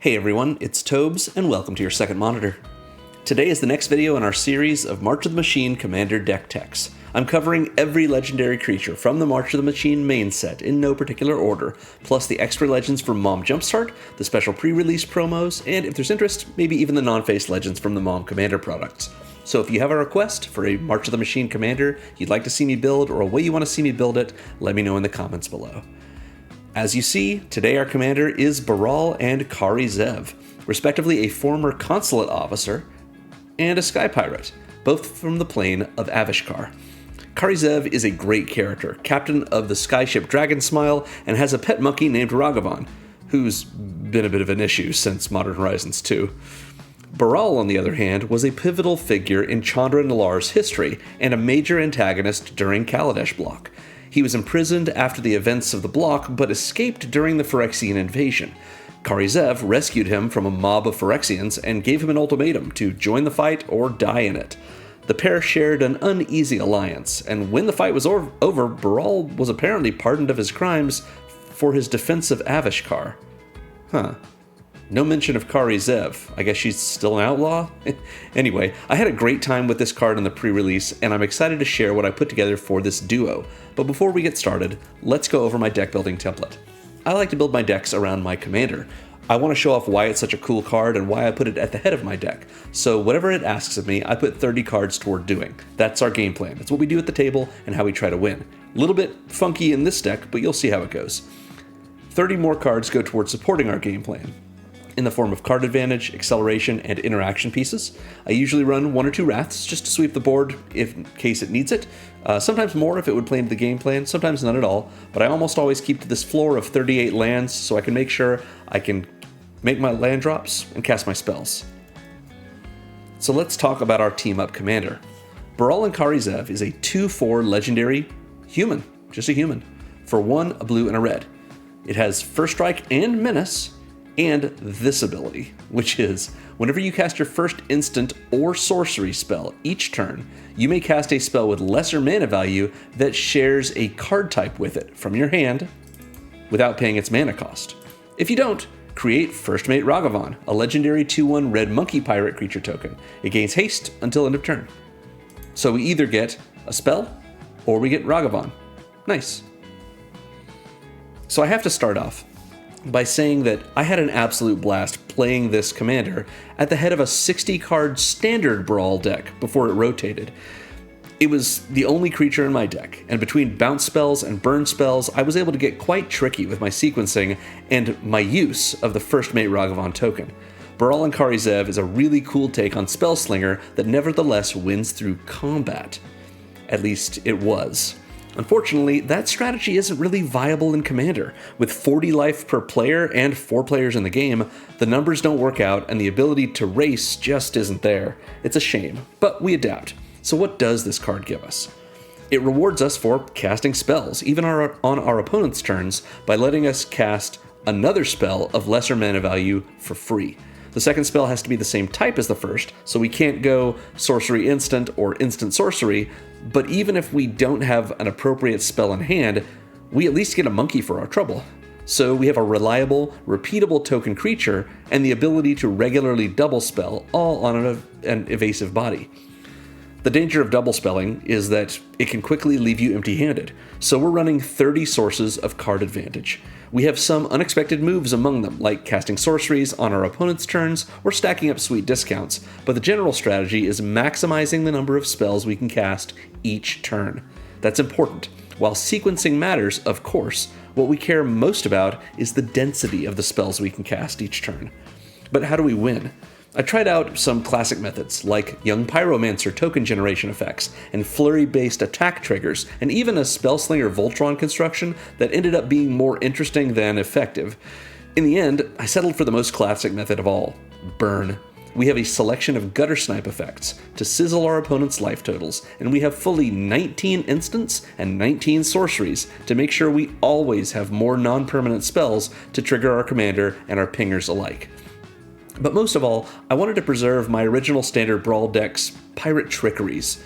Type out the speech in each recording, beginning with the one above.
Hey everyone, it's Tobes, and welcome to your second monitor. Today is the next video in our series of March of the Machine Commander deck techs. I'm covering every legendary creature from the March of the Machine main set in no particular order, plus the extra legends from Mom Jumpstart, the special pre-release promos, and if there's interest, maybe even the non-face legends from the Mom Commander products. So if you have a request for a March of the Machine Commander you'd like to see me build, or a way you want to see me build it, let me know in the comments below. As you see, today our commander is Baral and Kari, respectively a former consulate officer and a sky pirate, both from the plane of Avishkar. Kari is a great character, captain of the skyship Dragon Smile, and has a pet monkey named Ragavan, who's been a bit of an issue since Modern Horizons 2. Baral, on the other hand, was a pivotal figure in Chandra Nalar's history and a major antagonist during Kaladesh block. He was imprisoned after the events of the block, but escaped during the Phyrexian invasion. Kari rescued him from a mob of Phyrexians and gave him an ultimatum to join the fight or die in it. The pair shared an uneasy alliance, and when the fight was over, Baral was apparently pardoned of his crimes for his defense of Avishkar. No mention of Kari. I guess she's still an outlaw? Anyway, I had a great time with this card in the pre-release, and I'm excited to share what I put together for this duo. But before we get started, let's go over my deck building template. I like to build my decks around my commander. I want to show off why it's such a cool card and why I put it at the head of my deck. So whatever it asks of me, I put 30 cards toward doing. That's our game plan. It's what we do at the table and how we try to win. A little bit funky in this deck, but you'll see how it goes. 30 more cards go towards supporting our game plan, in the form of card advantage, acceleration, and interaction pieces. I usually run 1 or 2 Wraths just to sweep the board in case it needs it. Sometimes more if it would play into the game plan, sometimes none at all, but I almost always keep to this floor of 38 lands so I can make sure I can make my land drops and cast my spells. So let's talk about our team-up commander. Baral and Kari is a 2/4 legendary human, just a human, for 1, a blue, and a red. It has First Strike and Menace, and this ability, which is, whenever you cast your first instant or sorcery spell each turn, you may cast a spell with lesser mana value that shares a card type with it from your hand without paying its mana cost. If you don't, create First Mate Ragavan, a legendary 2/1 red monkey pirate creature token. It gains haste until end of turn. So we either get a spell or we get Ragavan. Nice. So I have to start off by saying that I had an absolute blast playing this commander at the head of a 60-card standard Brawl deck before it rotated. It was the only creature in my deck, and between bounce spells and burn spells, I was able to get quite tricky with my sequencing and my use of the First Mate Ragavan token. Baral and Kari is a really cool take on Spellslinger that nevertheless wins through combat. At least it was. Unfortunately, that strategy isn't really viable in Commander. With 40 life per player and 4 players in the game, the numbers don't work out and the ability to race just isn't there. It's a shame, but we adapt. So what does this card give us? It rewards us for casting spells, even on our opponent's turns, by letting us cast another spell of lesser mana value for free. The second spell has to be the same type as the first, so we can't go sorcery instant or instant sorcery, but even if we don't have an appropriate spell in hand, we at least get a monkey for our trouble. So we have a reliable, repeatable token creature and the ability to regularly double spell, all on an evasive body. The danger of double spelling is that it can quickly leave you empty-handed, so we're running 30 sources of card advantage. We have some unexpected moves among them, like casting sorceries on our opponent's turns or stacking up sweet discounts, but the general strategy is maximizing the number of spells we can cast each turn. That's important. While sequencing matters, of course, what we care most about is the density of the spells we can cast each turn. But how do we win? I tried out some classic methods, like Young Pyromancer token generation effects, and flurry-based attack triggers, and even a Spellslinger Voltron construction that ended up being more interesting than effective. In the end, I settled for the most classic method of all, burn. We have a selection of gutter snipe effects to sizzle our opponent's life totals, and we have fully 19 instants and 19 sorceries to make sure we always have more non-permanent spells to trigger our commander and our pingers alike. But most of all, I wanted to preserve my original standard Brawl deck's pirate trickeries.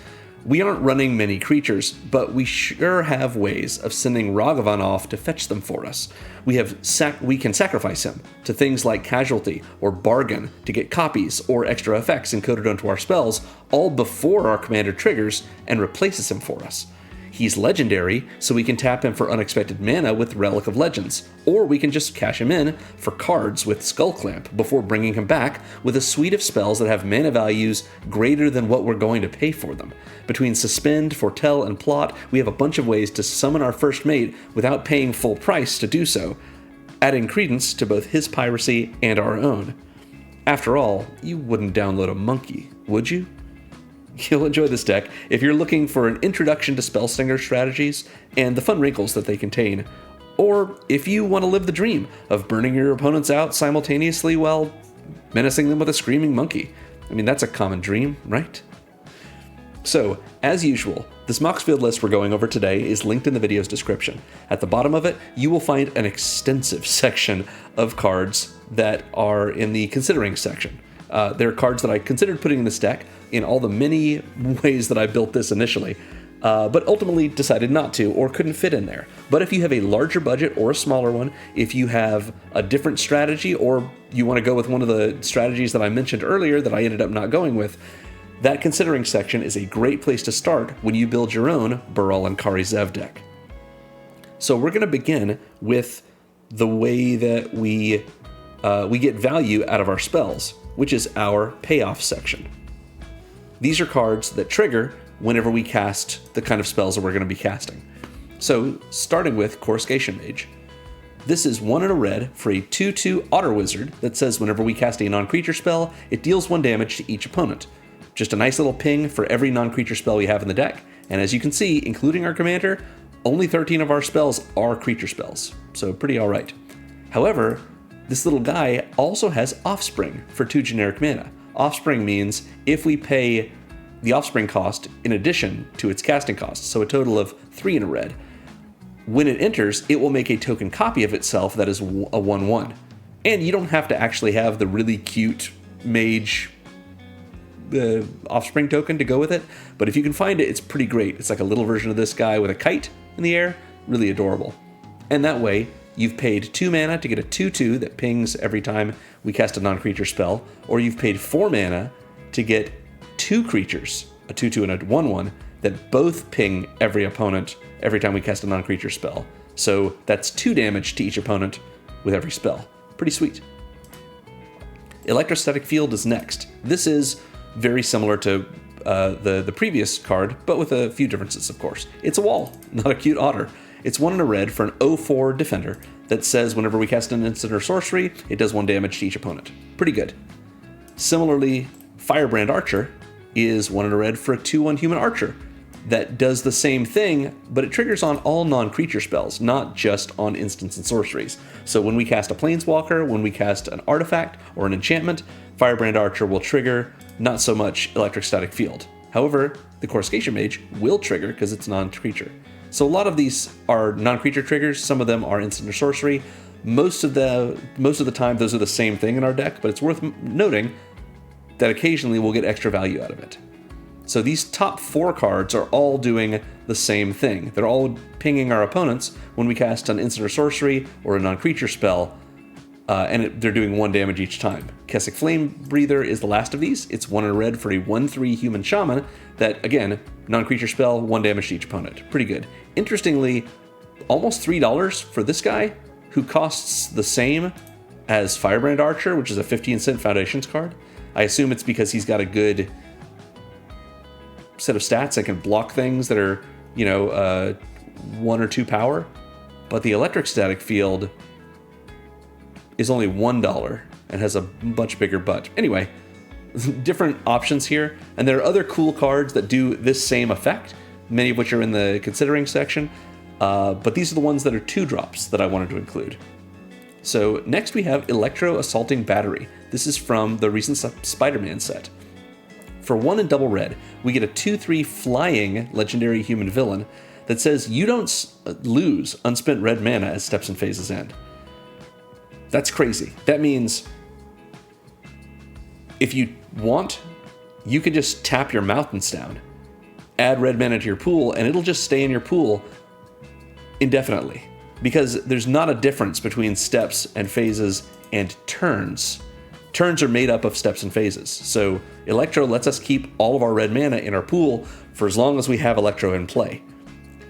We aren't running many creatures, but we sure have ways of sending Ragavan off to fetch them for us. We can sacrifice him to things like Casualty or Bargain to get copies or extra effects encoded onto our spells, all before our commander triggers and replaces him for us. He's legendary, so we can tap him for unexpected mana with Relic of Legends, or we can just cash him in for cards with Skull Clamp before bringing him back with a suite of spells that have mana values greater than what we're going to pay for them. Between Suspend, Foretell, and Plot, we have a bunch of ways to summon our first mate without paying full price to do so, adding credence to both his piracy and our own. After all, you wouldn't download a monkey, would you? You'll enjoy this deck if you're looking for an introduction to Spellslinger strategies and the fun wrinkles that they contain, or if you want to live the dream of burning your opponents out simultaneously while menacing them with a screaming monkey. I mean, that's a common dream, right? So, as usual, this Moxfield list we're going over today is linked in the video's description. At the bottom of it, you will find an extensive section of cards that are in the considering section. There are cards that I considered putting in this deck in all the many ways that I built this initially, but ultimately decided not to or couldn't fit in there. But if you have a larger budget or a smaller one, if you have a different strategy or you want to go with one of the strategies that I mentioned earlier that I ended up not going with, that considering section is a great place to start when you build your own Baral and Kari Zev deck. So we're going to begin with the way that we get value out of our spells, which is our payoff section. These are cards that trigger whenever we cast the kind of spells that we're going to be casting. So, starting with Coruscation Mage. This is 1 and a red for a 2/2 Otter Wizard that says whenever we cast a non-creature spell, it deals 1 damage to each opponent. Just a nice little ping for every non-creature spell we have in the deck. And as you can see, including our commander, only 13 of our spells are creature spells. So pretty alright. However, this little guy also has Offspring for 2 generic mana. Offspring means if we pay the Offspring cost in addition to its casting cost, so a total of 3 in a red, when it enters, it will make a token copy of itself that is a 1/1. And you don't have to actually have the really cute mage Offspring token to go with it, but if you can find it, it's pretty great. It's like a little version of this guy with a kite in the air, really adorable. And that way, you've paid 2 mana to get a 2/2 that pings every time we cast a non-creature spell, or you've paid 4 mana to get 2 creatures, a 2/2 and a 1/1, that both ping every opponent every time we cast a non-creature spell. So that's 2 damage to each opponent with every spell. Pretty sweet. Electrostatic Field is next. This is very similar to the previous card, but with a few differences, of course. It's a wall, not a cute otter. It's 1 and a red for an 0/4 defender that says whenever we cast an instant or sorcery, it does 1 damage to each opponent. Pretty good. Similarly, Firebrand Archer is 1 and a red for a 2/1 human archer that does the same thing, but it triggers on all non-creature spells, not just on instants and sorceries. So when we cast a Planeswalker, when we cast an artifact or an enchantment, Firebrand Archer will trigger, not so much Electrostatic Field. However, the Coruscation Mage will trigger because it's non-creature. So a lot of these are non-creature triggers. Some of them are instant or sorcery. Most of the time, those are the same thing in our deck, but it's worth noting that occasionally we'll get extra value out of it. So these top 4 cards are all doing the same thing. They're all pinging our opponents when we cast an instant or sorcery or a non-creature spell, and they're doing 1 damage each time. Kessig Flame Breather is the last of these. It's 1 and a red for a 1/3 human shaman that, again, non-creature spell, 1 damage to each opponent. Pretty good. Interestingly, almost $3 for this guy, who costs the same as Firebrand Archer, which is a 15-cent Foundations card. I assume it's because he's got a good set of stats that can block things that are, 1 or 2 power. But the Electrostatic Field is only $1 and has a much bigger butt. Anyway, different options here, and there are other cool cards that do this same effect, many of which are in the considering section, but these are the ones that are 2-drops that I wanted to include. So next we have Electro Assaulting Battery. This is from the recent Spider-Man set. For 1 and double red, we get a 2/3 flying legendary human villain that says you don't lose unspent red mana as steps and phases end. That's crazy. That means if you want, you can just tap your mountains down add red mana to your pool, and it'll just stay in your pool indefinitely. Because there's not a difference between steps and phases and turns. Turns are made up of steps and phases. So Electro lets us keep all of our red mana in our pool for as long as we have Electro in play.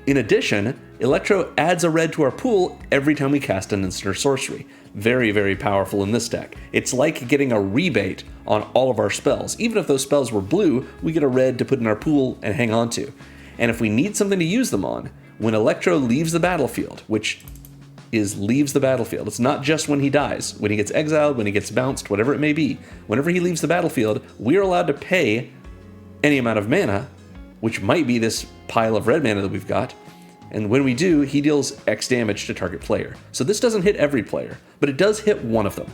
In addition, Electro adds a red to our pool every time we cast an instant or sorcery. Very, very powerful in this deck. It's like getting a rebate on all of our spells. Even if those spells were blue, we get a red to put in our pool and hang on to. And if we need something to use them on, when Electro leaves the battlefield, which is leaves the battlefield, it's not just when he dies, when he gets exiled, when he gets bounced, whatever it may be, whenever he leaves the battlefield, we're allowed to pay any amount of mana, which might be this pile of red mana that we've got, and when we do, he deals X damage to target player. So this doesn't hit every player, but it does hit one of them.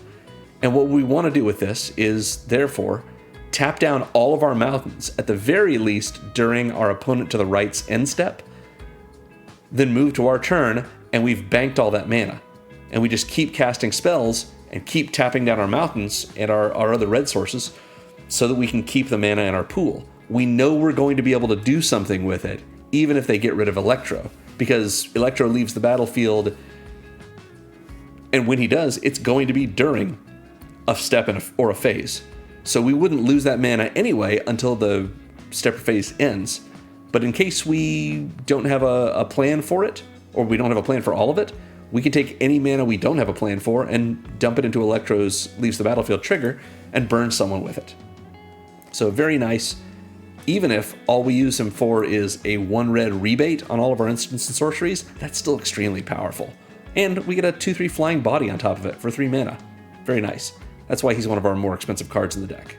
And what we want to do with this is, therefore, tap down all of our mountains, at the very least during our opponent to the right's end step, then move to our turn, and we've banked all that mana. And we just keep casting spells and keep tapping down our mountains and our other red sources so that we can keep the mana in our pool. We know we're going to be able to do something with it, even if they get rid of Electro, because Electro leaves the battlefield, and when he does, it's going to be during a step or a phase. So we wouldn't lose that mana anyway until the step or phase ends. But in case we don't have a plan for it, or we don't have a plan for all of it, we can take any mana we don't have a plan for and dump it into Electro's leaves the battlefield trigger and burn someone with it. So very nice. Even if all we use him for is a 1 red rebate on all of our instants and sorceries, that's still extremely powerful. And we get a 2/3 flying body on top of it for 3 mana. Very nice. That's why he's one of our more expensive cards in the deck.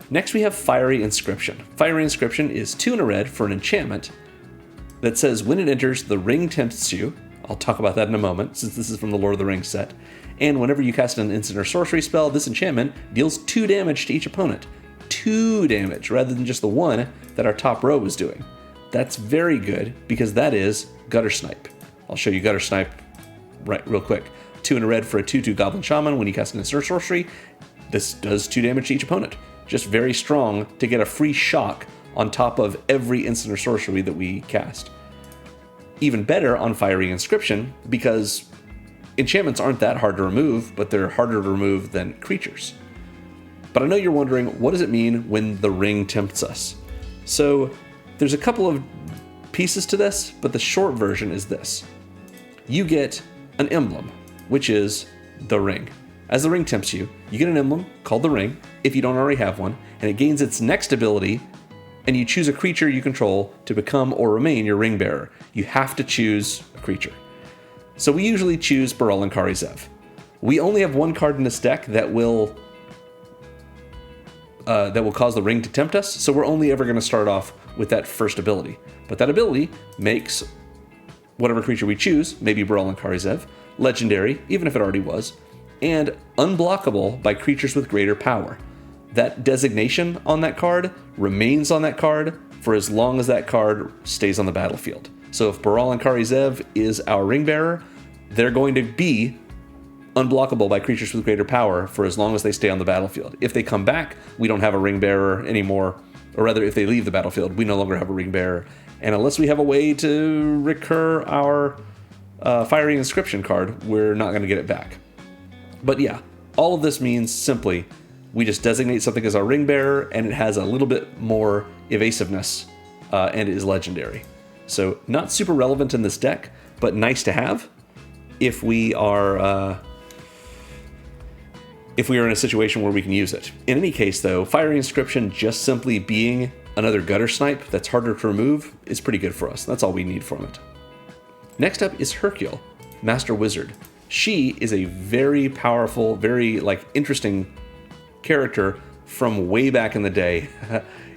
Next we have Fiery Inscription. Fiery Inscription is 2 and a red for an enchantment that says when it enters, the ring tempts you. I'll talk about that in a moment, since this is from the Lord of the Rings set. And whenever you cast an instant or sorcery spell, this enchantment deals 2 damage to each opponent. 2 damage, rather than just the 1 that our top row was doing. That's very good, because that is Gutter Snipe. I'll show you Gutter Snipe right real quick. 2 and a red for a 2/2 Goblin Shaman. When you cast an instant or sorcery, this does 2 damage to each opponent. Just very strong to get a free shock on top of every instant or sorcery that we cast. Even better on Fiery Inscription, because enchantments aren't that hard to remove, but they're harder to remove than creatures. But I know you're wondering, what does it mean when the ring tempts us? So there's a couple of pieces to this, but the short version is this. You get an emblem, which is the ring. As the ring tempts you, you get an emblem called the ring, if you don't already have one, and it gains its next ability, and you choose a creature you control to become or remain your ring bearer. You have to choose a creature. So we usually choose Baral and Kari Zev. We only have one card in this deck that will cause the ring to tempt us, so we're only ever going to start off with that first ability. But that ability makes whatever creature we choose, maybe Baral and Kari Zev, legendary, even if it already was, and unblockable by creatures with greater power. That designation on that card remains on that card for as long as that card stays on the battlefield. So if Baral and Kari Zev is our ring bearer, they're going to be unblockable by creatures with greater power for as long as they stay on the battlefield. If they come back, we don't have a ring bearer anymore, or rather if they leave the battlefield, we no longer have a ring bearer. And unless we have a way to recur our Fiery Inscription card, we're not going to get it back. But yeah, all of this means simply we just designate something as our ring bearer, and it has a little bit more evasiveness, and it is legendary. So not super relevant in this deck, but nice to have if we are in a situation where we can use it. In any case, though, Fiery Inscription just simply being another Gutter Snipe that's harder to remove is pretty good for us. That's all we need from it. Next up is Hercule, Master Wizard. She is a very powerful, very interesting character from way back in the day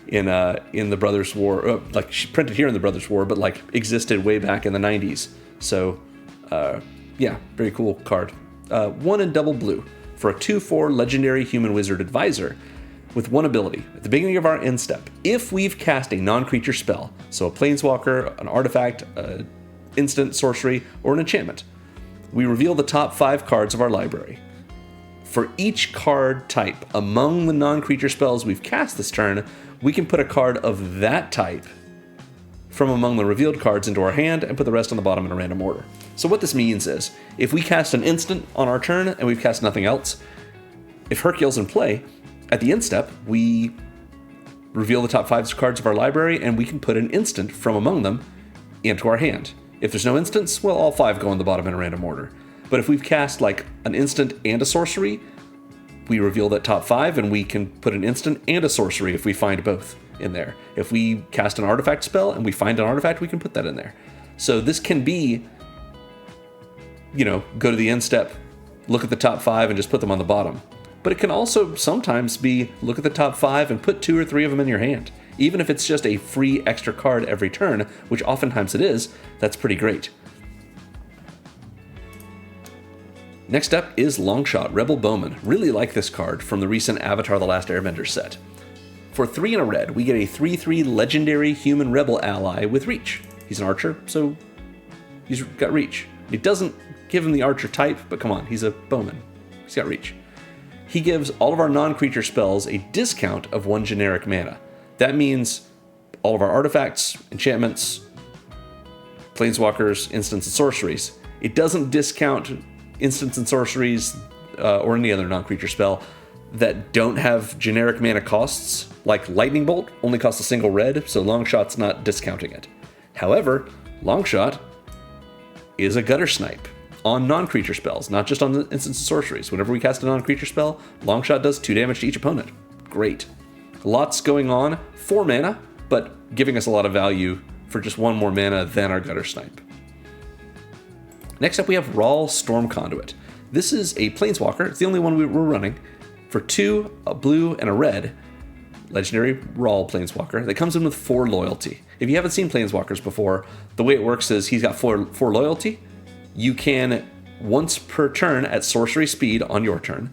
in the Brothers' War. She printed here in the Brothers' War, but existed way back in the 90s. So yeah, very cool card. 1 in double blue for a 2/4 legendary human wizard advisor with 1 ability. At the beginning of our end step, if we've cast a non-creature spell, so a planeswalker, an artifact, an instant, sorcery, or an enchantment, we reveal the top 5 cards of our library. For each card type among the non-creature spells we've cast this turn, we can put a card of that type from among the revealed cards into our hand and put the rest on the bottom in a random order. So what this means is, if we cast an instant on our turn and we've cast nothing else, if Hercule's in play, at the end step, we reveal the top 5 cards of our library and we can put an instant from among them into our hand. If there's no instants, well, all 5 go on the bottom in a random order. But if we've cast like an instant and a sorcery, we reveal that top 5 and we can put an instant and a sorcery if we find both in there. If we cast an artifact spell and we find an artifact, we can put that in there. So this can be, go to the end step, look at the top 5 and just put them on the bottom. But it can also sometimes be look at the top 5 and put 2 or 3 of them in your hand. Even if it's just a free extra card every turn, which oftentimes it is, that's pretty great. Next up is Longshot, Rebel Bowman. Really like this card from the recent Avatar The Last Airbender set. For 3 and a red, we get a 3/3 legendary human rebel ally with reach. He's an archer, so he's got reach. It doesn't give him the archer type, but come on, he's a bowman. He's got reach. He gives all of our non-creature spells a discount of 1 generic mana. That means all of our artifacts, enchantments, planeswalkers, instants, and sorceries. It doesn't discount instants and sorceries or any other non-creature spell that don't have generic mana costs, like Lightning Bolt only costs a single red, so Longshot's not discounting it. However, Longshot is a gutter snipe on non-creature spells, not just on the instants and sorceries. Whenever we cast a non-creature spell, Longshot does 2 damage to each opponent. Great. Lots going on, 4 mana, but giving us a lot of value for just 1 more mana than our gutter snipe. Next up we have Rawl Storm Conduit. This is a planeswalker, it's the only one we're running, for 2, a blue, and a red, legendary Rawl planeswalker that comes in with 4 loyalty. If you haven't seen planeswalkers before, the way it works is he's got 4 loyalty. You can, once per turn at sorcery speed on your turn,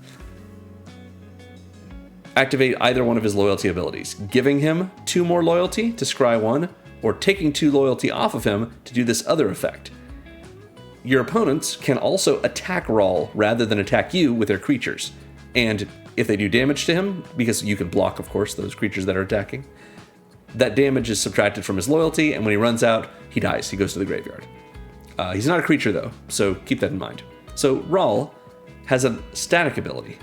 activate either one of his loyalty abilities, giving him 2 more loyalty to scry 1, or taking 2 loyalty off of him to do this other effect. Your opponents can also attack Rawl rather than attack you with their creatures. And if they do damage to him, because you can block, of course, those creatures that are attacking, that damage is subtracted from his loyalty, and when he runs out, he dies. He goes to the graveyard. He's not a creature, though, so keep that in mind. So Rawl has a static ability.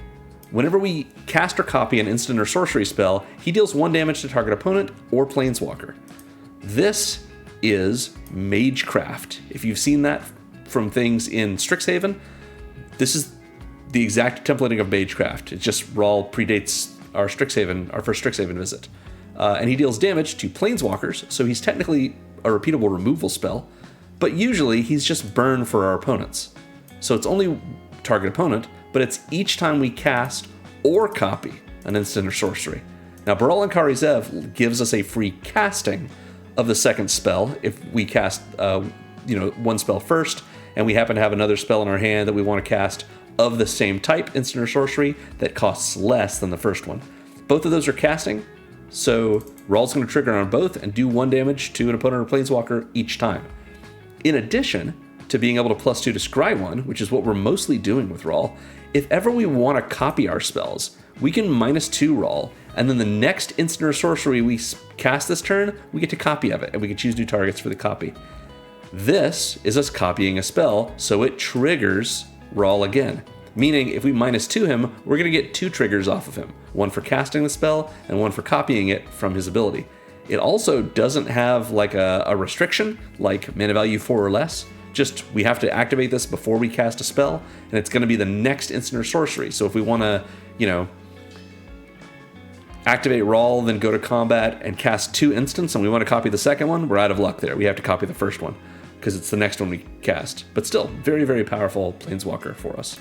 Whenever we cast or copy an instant or sorcery spell, he deals 1 damage to target opponent or planeswalker. This is Magecraft. If you've seen that from things in Strixhaven, this is the exact templating of Magecraft. It's just Rawl predates our first Strixhaven visit. And he deals damage to planeswalkers, so he's technically a repeatable removal spell, but usually he's just burn for our opponents. So it's only target opponent, but it's each time we cast or copy an instant or sorcery. Now, Baral and Kari Zev gives us a free casting of the second spell if we cast 1 spell first, and we happen to have another spell in our hand that we want to cast of the same type, instant or sorcery, that costs less than the first one. Both of those are casting, so Rawl's going to trigger on both and do 1 damage to an opponent or planeswalker each time. In addition to being able to +2 to scry 1, which is what we're mostly doing with Rawl, if ever we want to copy our spells, we can -2 Rawl, and then the next instant or sorcery we cast this turn, we get to copy of it, and we can choose new targets for the copy. This is us copying a spell, so it triggers Rawl again. Meaning, if we -2 him, we're going to get 2 triggers off of him. 1 for casting the spell, and 1 for copying it from his ability. It also doesn't have like a restriction, like mana value 4 or less. Just, we have to activate this before we cast a spell, and it's going to be the next instant or sorcery. So if we want to, activate Rawl, then go to combat and cast 2 instants, and we want to copy the second one, we're out of luck there. We have to copy the first one, because it's the next one we cast. But still, very, very powerful planeswalker for us.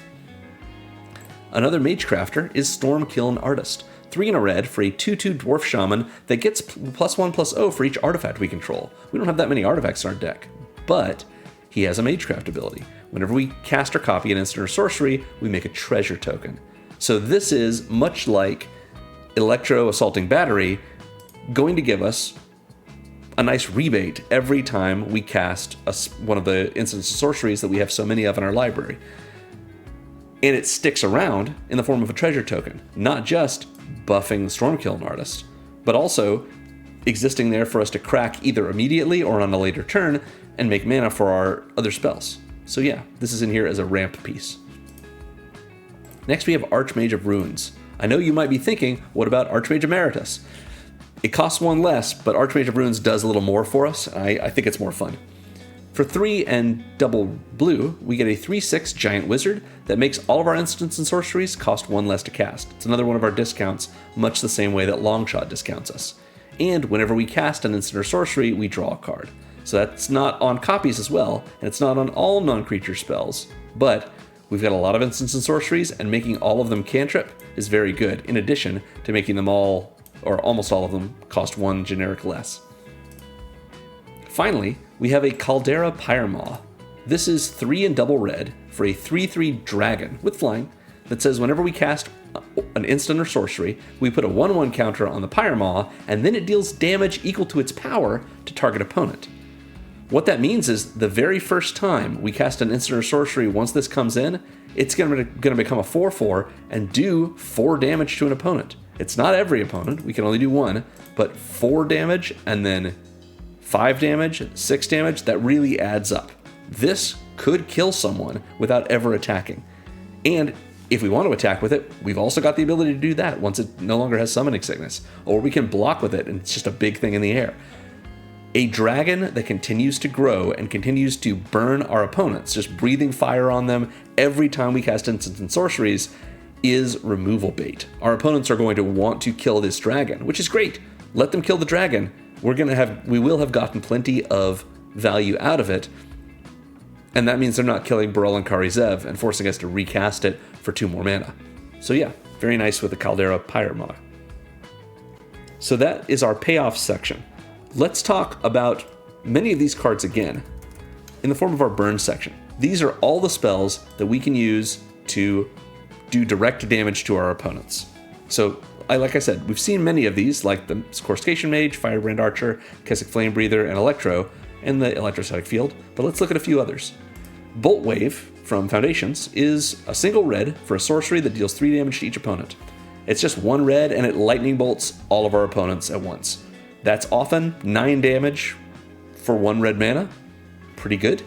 Another Magecrafter is Stormkiln Artist. 3 and a red for a 2/2 Dwarf Shaman that gets +1/+0 for each artifact we control. We don't have that many artifacts in our deck, but he has a Magecraft ability. Whenever we cast or copy an instant or sorcery, we make a treasure token. So this is much like Electro Assaulting Battery, going to give us a nice rebate every time we cast one of the instants and sorceries that we have so many of in our library. And it sticks around in the form of a treasure token, not just buffing the Stormkiln artist, but also existing there for us to crack either immediately or on a later turn and make mana for our other spells. So yeah, this is in here as a ramp piece. Next we have Archmage of Ruins. I know you might be thinking, what about Archmage Emeritus? It costs one less, but Archmage of Ruins does a little more for us. I think it's more fun. For 3 and double blue, we get a 3/6 giant wizard that makes all of our instants and sorceries cost 1 less to cast. It's another one of our discounts, much the same way that Longshot discounts us. And whenever we cast an instant or sorcery, we draw a card. So that's not on copies as well, and it's not on all non-creature spells, but we've got a lot of instants and sorceries, and making all of them cantrip is very good, in addition to making them all, or almost all of them, cost 1 generic less. Finally, we have a Caldera Pyramaw. This is 3 and double red for a 3/3 dragon with flying that says whenever we cast an instant or sorcery, we put a 1/1 counter on the Pyramaw, and then it deals damage equal to its power to target opponent. What that means is the very first time we cast an instant or sorcery, once this comes in, it's going to become a 4/4 and do 4 damage to an opponent. It's not every opponent, we can only do 1, but 4 damage and then 5 damage, 6 damage, that really adds up. This could kill someone without ever attacking. And if we want to attack with it, we've also got the ability to do that once it no longer has summoning sickness. Or we can block with it and it's just a big thing in the air. A dragon that continues to grow and continues to burn our opponents, just breathing fire on them every time we cast instants and sorceries, is removal bait. Our opponents are going to want to kill this dragon, which is great. Let them kill the dragon. We will have gotten plenty of value out of it, and that means they're not killing Baral and Kari Zev and forcing us to recast it for 2 more mana. So yeah, very nice with the Caldera Pyramaw. So that is our payoff section. Let's talk about many of these cards again in the form of our burn section. These are all the spells that we can use to do direct damage to our opponents. So like I said, we've seen many of these, like the Coruscation Mage, Firebrand Archer, Keswick Flame Breather, and Electro, and the Electrostatic Field, but let's look at a few others. Bolt Wave from Foundations is a single red for a sorcery that deals 3 damage to each opponent. It's just 1 red, and it lightning bolts all of our opponents at once. That's often 9 damage for 1 red mana. Pretty good.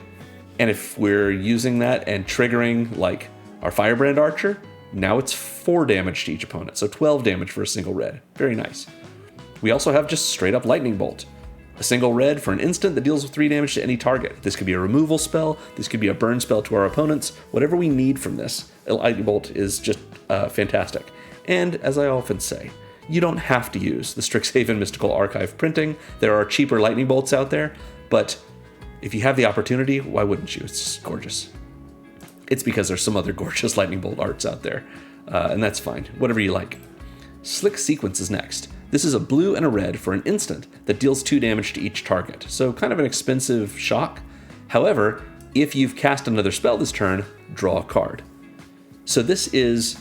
And if we're using that and triggering like our Firebrand Archer, now it's 4 damage to each opponent, so 12 damage for a single red. Very nice. We also have just straight up Lightning Bolt. A single red for an instant that deals with 3 damage to any target. This could be a removal spell, this could be a burn spell to our opponents, whatever we need from this. Lightning Bolt is just fantastic. And as I often say, you don't have to use the Strixhaven Mystical Archive printing. There are cheaper Lightning Bolts out there, but if you have the opportunity, why wouldn't you? It's just gorgeous. It's because there's some other gorgeous Lightning Bolt arts out there, and that's fine. Whatever you like. Slick Sequence is next. This is a blue and a red for an instant that deals 2 damage to each target, so kind of an expensive shock. However, if you've cast another spell this turn, draw a card. So this is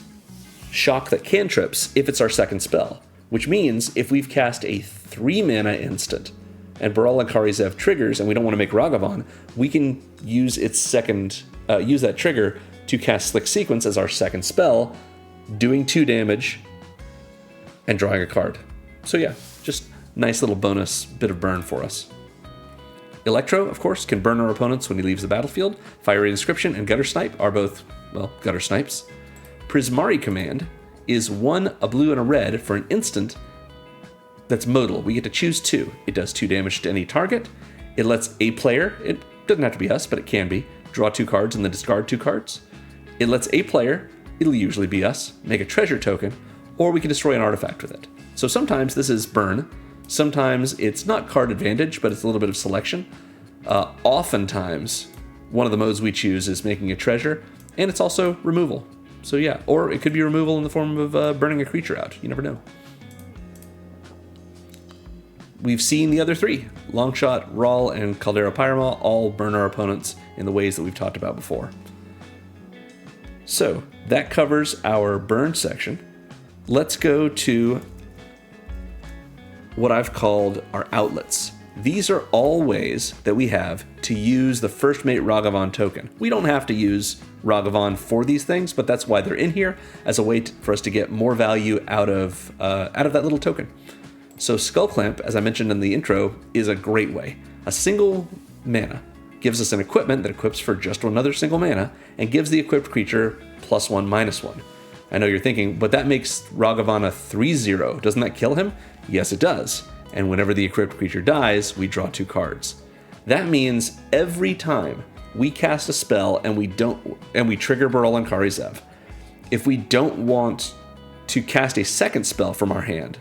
shock that cantrips if it's our second spell, which means if we've cast a 3 mana instant and Baral and Kari Zev triggers and we don't want to make Ragavan, we can use use that trigger to cast Slick Sequence as our second spell, doing 2 damage and drawing a card. So yeah, just nice little bonus bit of burn for us. Electro, of course, can burn our opponents when he leaves the battlefield. Fiery Inscription and Gutter Snipe are both, well, Gutter Snipes. Prismari Command is 1, a blue and a red for an instant that's modal. We get to choose 2. It does 2 damage to any target. It lets a player, it doesn't have to be us, but it can be, draw 2 cards and then discard 2 cards. It lets a player, it'll usually be us, make a treasure token, or we can destroy an artifact with it. So sometimes this is burn, sometimes it's not card advantage, but it's a little bit of selection. Oftentimes, one of the modes we choose is making a treasure, and it's also removal. So yeah, or it could be removal in the form of burning a creature out. You never know. We've seen the other 3, Longshot, Rawl, and Caldera Pyramaw, all burn our opponents in the ways that we've talked about before. So that covers our burn section. Let's go to what I've called our outlets. These are all ways that we have to use the First Mate Ragavan token. We don't have to use Ragavan for these things, but that's why they're in here, as a way for us to get more value out of that little token. So Skull Clamp, as I mentioned in the intro, is a great way. A single mana gives us an equipment that equips for just another single mana, and gives the equipped creature +1/-1. I know you're thinking, but that makes Ragavan a 3/0. Doesn't that kill him? Yes, it does. And whenever the equipped creature dies, we draw 2 cards. That means every time we cast a spell and we trigger Baral and Kari Zev, if we don't want to cast a second spell from our hand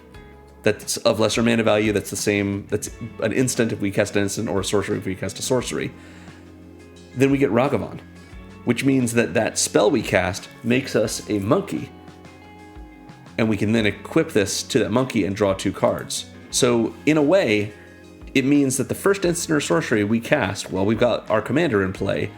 that's of lesser mana value, that's an instant if we cast an instant, or a sorcery if we cast a sorcery, then we get Ragavan, which means that spell we cast makes us a monkey, and we can then equip this to that monkey and draw 2 cards. So in a way, it means that the first instant or sorcery we cast while we've got our commander in play,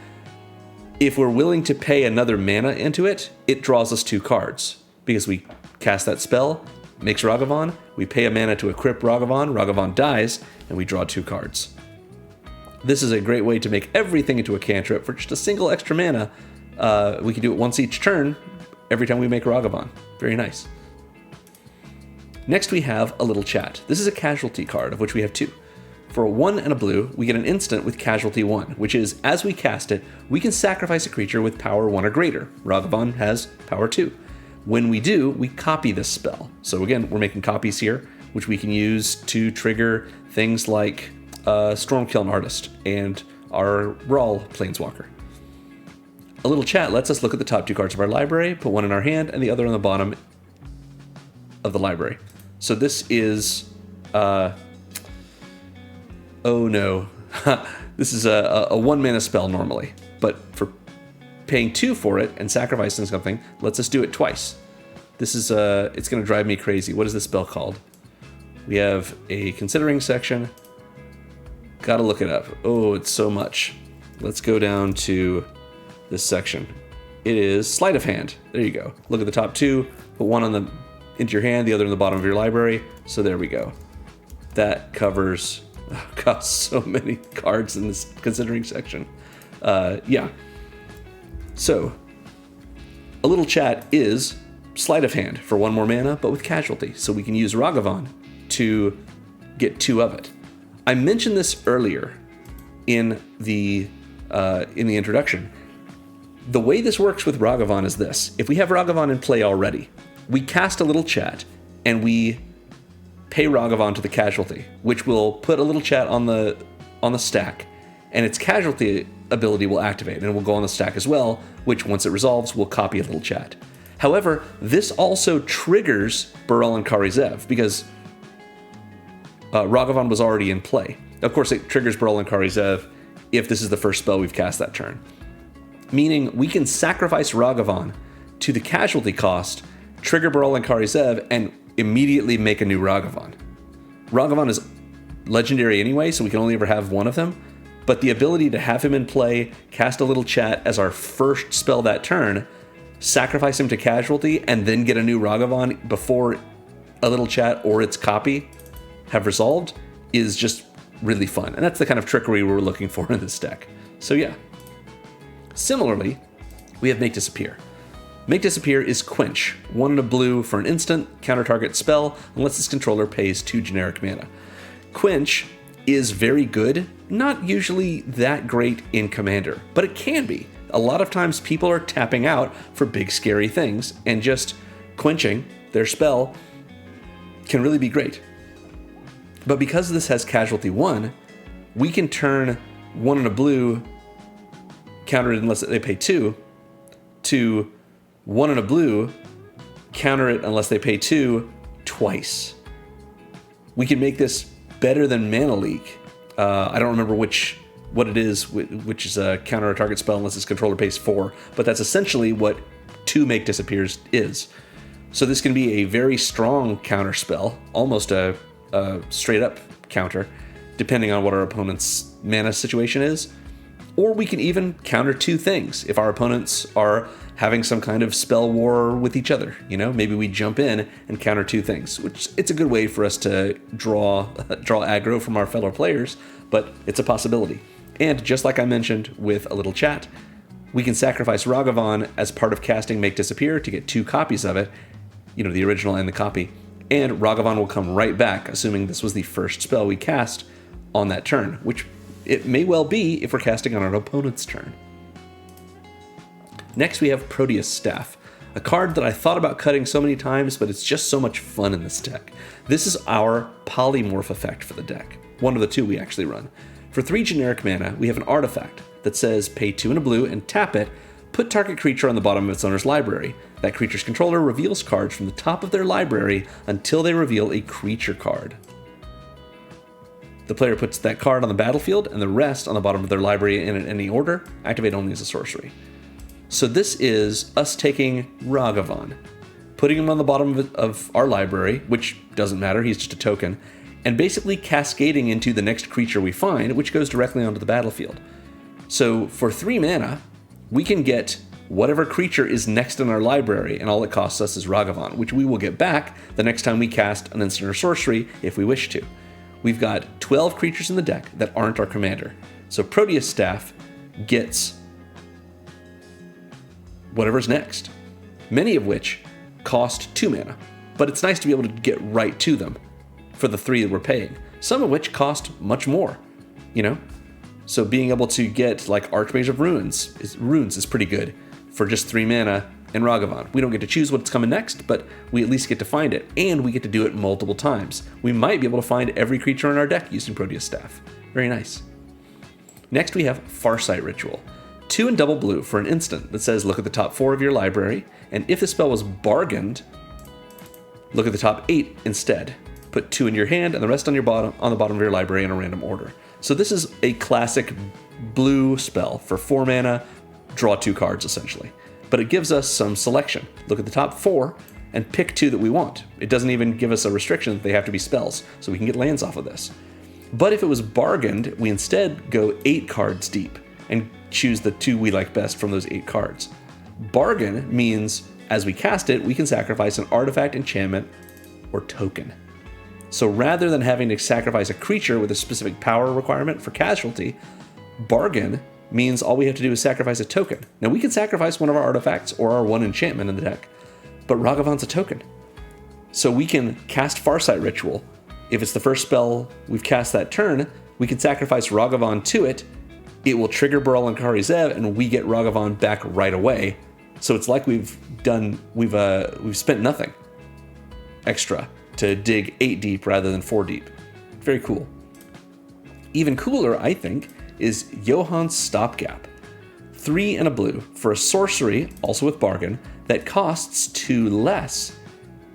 if we're willing to pay another mana into it, it draws us 2 cards. Because we cast that spell, makes Ragavan, we pay a mana to equip Ragavan, Ragavan dies, and we draw 2 cards. This is a great way to make everything into a cantrip for just a single extra mana. We can do it once each turn, every time we make Ragavan. Very nice. Next we have a little chat. This is a casualty card, of which we have 2. For a 1 and a blue, we get an instant with Casualty 1, which is, as we cast it, we can sacrifice a creature with power 1 or greater. Ragavan has power 2. When we do, we copy this spell. So again, we're making copies here, which we can use to trigger things like Stormkiln Artist and our Baral Planeswalker. A little chat lets us look at the top 2 cards of our library, put one in our hand and the other on the bottom of the library. So this is... oh no, this is a 1 mana spell normally, but for paying 2 for it and sacrificing something lets us do it twice. This is it's going to drive me crazy. What is this spell called? We have a considering section. Gotta look it up. Oh, it's so much. Let's go down to this section. It is Sleight of Hand. There you go. Look at the top 2, put one into your hand, the other in the bottom of your library. So there we go. That covers... Oh, God, so many cards in this considering section. Yeah. So, a little chat is Sleight of Hand for 1 more mana, but with Casualty. So we can use Ragavan to get 2 of it. I mentioned this earlier in the introduction. The way this works with Ragavan is this. If we have Ragavan in play already, we cast a little chat and we pay Ragavan to the Casualty, which will put a little chat on the stack, and its Casualty ability will activate, and it will go on the stack as well, which once it resolves, will copy a little chat. However, this also triggers Baral and Kari Zev, because Ragavan was already in play. Of course, it triggers Baral and Kari Zev if this is the first spell we've cast that turn. Meaning, we can sacrifice Ragavan to the Casualty cost, trigger Baral and Kari Zev, and immediately make a new Ragavan. Ragavan is legendary anyway, so we can only ever have 1 of them, but the ability to have him in play, cast a little chat as our first spell that turn, sacrifice him to Casualty, and then get a new Ragavan before a little chat or its copy have resolved is just really fun. And that's the kind of trickery we're looking for in this deck. So yeah. Similarly, we have Make Disappear. Make Disappear is Quench, 1 and a blue for an instant, counter target spell, unless its controller pays 2 generic mana. Quench is very good, not usually that great in Commander, but it can be. A lot of times people are tapping out for big scary things, and just quenching their spell can really be great. But because this has Casualty 1, we can turn 1 and a blue, counter it unless they pay 2, to 1 and a blue, counter it unless they pay 2, twice. We can make this better than Mana Leak. I don't remember what it is, which is a counter a target spell unless its controller pays 4, but that's essentially what 2 Make Disappears is. So this can be a very strong counter spell, almost a straight up counter, depending on what our opponent's mana situation is. Or we can even counter 2 things if our opponents are having some kind of spell war with each other. You know, maybe we jump in and counter 2 things, which it's a good way for us to draw aggro from our fellow players, but it's a possibility. And just like I mentioned with a little chat, We can sacrifice Ragavan as part of casting Make Disappear to get 2 copies of it, the original and the copy, and Ragavan will come right back, assuming this was the first spell we cast on that turn, which it may well be if we're casting on an opponent's turn. Next we have Proteus Staff, a card that I thought about cutting so many times, but it's just so much fun in this deck. This is our Polymorph effect for the deck, one of the 2 we actually run. For 3 generic mana, we have an artifact that says pay 2 and a blue and tap it, put target creature on the bottom of its owner's library. That creature's controller reveals cards from the top of their library until they reveal a creature card. The player puts that card on the battlefield and the rest on the bottom of their library in any order, activate only as a sorcery. So this is us taking Ragavan, putting him on the bottom of our library, which doesn't matter, he's just a token, and basically cascading into the next creature we find, which goes directly onto the battlefield. So for 3 mana, we can get whatever creature is next in our library, and all it costs us is Ragavan, which we will get back the next time we cast an instant or sorcery if we wish to. We've got 12 creatures in the deck that aren't our commander. So Proteus Staff gets whatever's next, many of which cost 2 mana, but it's nice to be able to get right to them for the 3 that we're paying, some of which cost much more, So being able to get like Archmage of Runes is pretty good for just 3 mana and Ragavan. We don't get to choose what's coming next, but we at least get to find it, and we get to do it multiple times. We might be able to find every creature in our deck using Proteus Staff. Very nice. Next we have Farsight Ritual. 2 and double blue for an instant that says look at the top 4 of your library, and if the spell was bargained, look at the top 8 instead. Put 2 in your hand and the rest on the bottom of your library in a random order. So this is a classic blue spell for 4 mana, draw 2 cards essentially. But it gives us some selection. Look at the top 4 and pick 2 that we want. It doesn't even give us a restriction that they have to be spells, so we can get lands off of this. But if it was bargained, we instead go 8 cards deep and choose the 2 we like best from those 8 cards. Bargain means as we cast it, we can sacrifice an artifact, enchantment, or token. So rather than having to sacrifice a creature with a specific power requirement for casualty, bargain means all we have to do is sacrifice a token. Now we can sacrifice one of our artifacts or our 1 enchantment in the deck, but Ragavan's a token. So we can cast Farsight Ritual. If it's the first spell we've cast that turn, we can sacrifice Ragavan to it. It will trigger Baral and Kari Zev, and we get Ragavan back right away. So it's like we've spent nothing extra to dig 8 deep rather than 4 deep. Very cool. Even cooler, I think, is Johann's Stopgap. 3 and a blue for a sorcery, also with bargain, that costs 2 less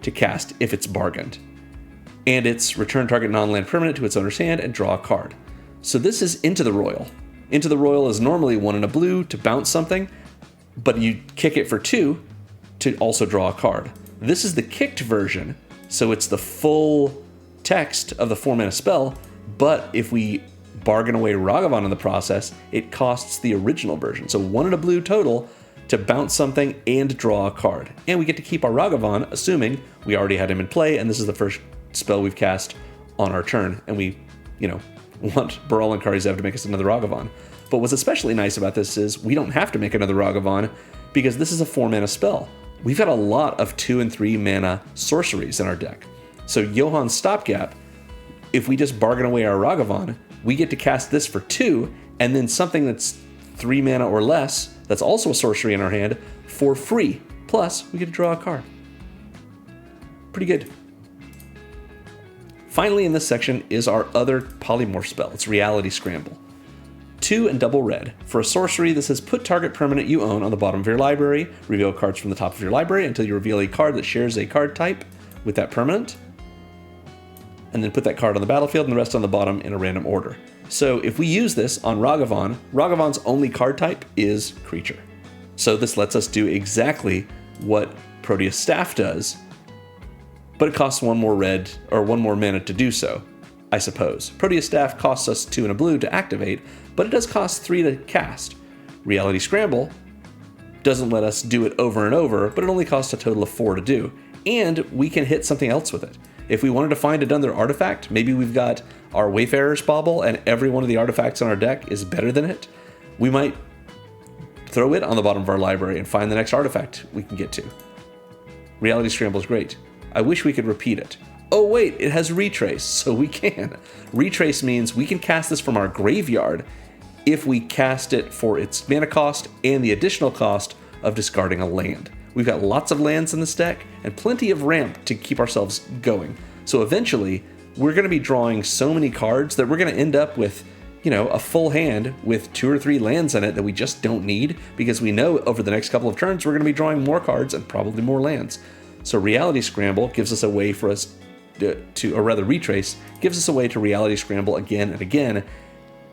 to cast if it's bargained. And it's return target non-land permanent to its owner's hand and draw a card. So this is Into the Royal. Into the Royal is normally 1 and a blue to bounce something, but you kick it for 2 to also draw a card. This is the kicked version, so it's the full text of the 4 mana spell, but if we bargain away Ragavan in the process, it costs the original version. So 1 and a blue total to bounce something and draw a card. And we get to keep our Ragavan, assuming we already had him in play, and this is the first spell we've cast on our turn, and we, want Baral and Kari Zev to make us another Ragavan. But what's especially nice about this is we don't have to make another Ragavan because this is a 4 mana spell. We've got a lot of 2 and 3 mana sorceries in our deck. So Johann's Stopgap, if we just bargain away our Ragavan, we get to cast this for 2, and then something that's 3 mana or less, that's also a sorcery in our hand, for free. Plus, we get to draw a card. Pretty good. Finally in this section is our other Polymorph spell. It's Reality Scramble. 2 and double red for a sorcery that says put target permanent you own on the bottom of your library, reveal cards from the top of your library until you reveal a card that shares a card type with that permanent, and then put that card on the battlefield and the rest on the bottom in a random order. So if we use this on Ragavan, Ragavan's only card type is creature. So this lets us do exactly what Proteus Staff does, but it costs 1 more red, or 1 more mana to do so, I suppose. Proteus Staff costs us 2 and a blue to activate, but it does cost 3 to cast. Reality Scramble doesn't let us do it over and over, but it only costs a total of 4 to do, and we can hit something else with it. If we wanted to find another artifact, maybe we've got our Wayfarer's Bauble and every one of the artifacts on our deck is better than it, we might throw it on the bottom of our library and find the next artifact we can get to. Reality Scramble is great. I wish we could repeat it. Oh wait, it has Retrace, so we can. Retrace means we can cast this from our graveyard if we cast it for its mana cost and the additional cost of discarding a land. We've got lots of lands in this deck and plenty of ramp to keep ourselves going. So eventually, we're going to be drawing so many cards that we're going to end up with, a full hand with 2 or 3 lands in it that we just don't need, because we know over the next couple of turns we're going to be drawing more cards and probably more lands. So Reality Scramble gives us a way for us or rather Retrace gives us a way to Reality Scramble again and again,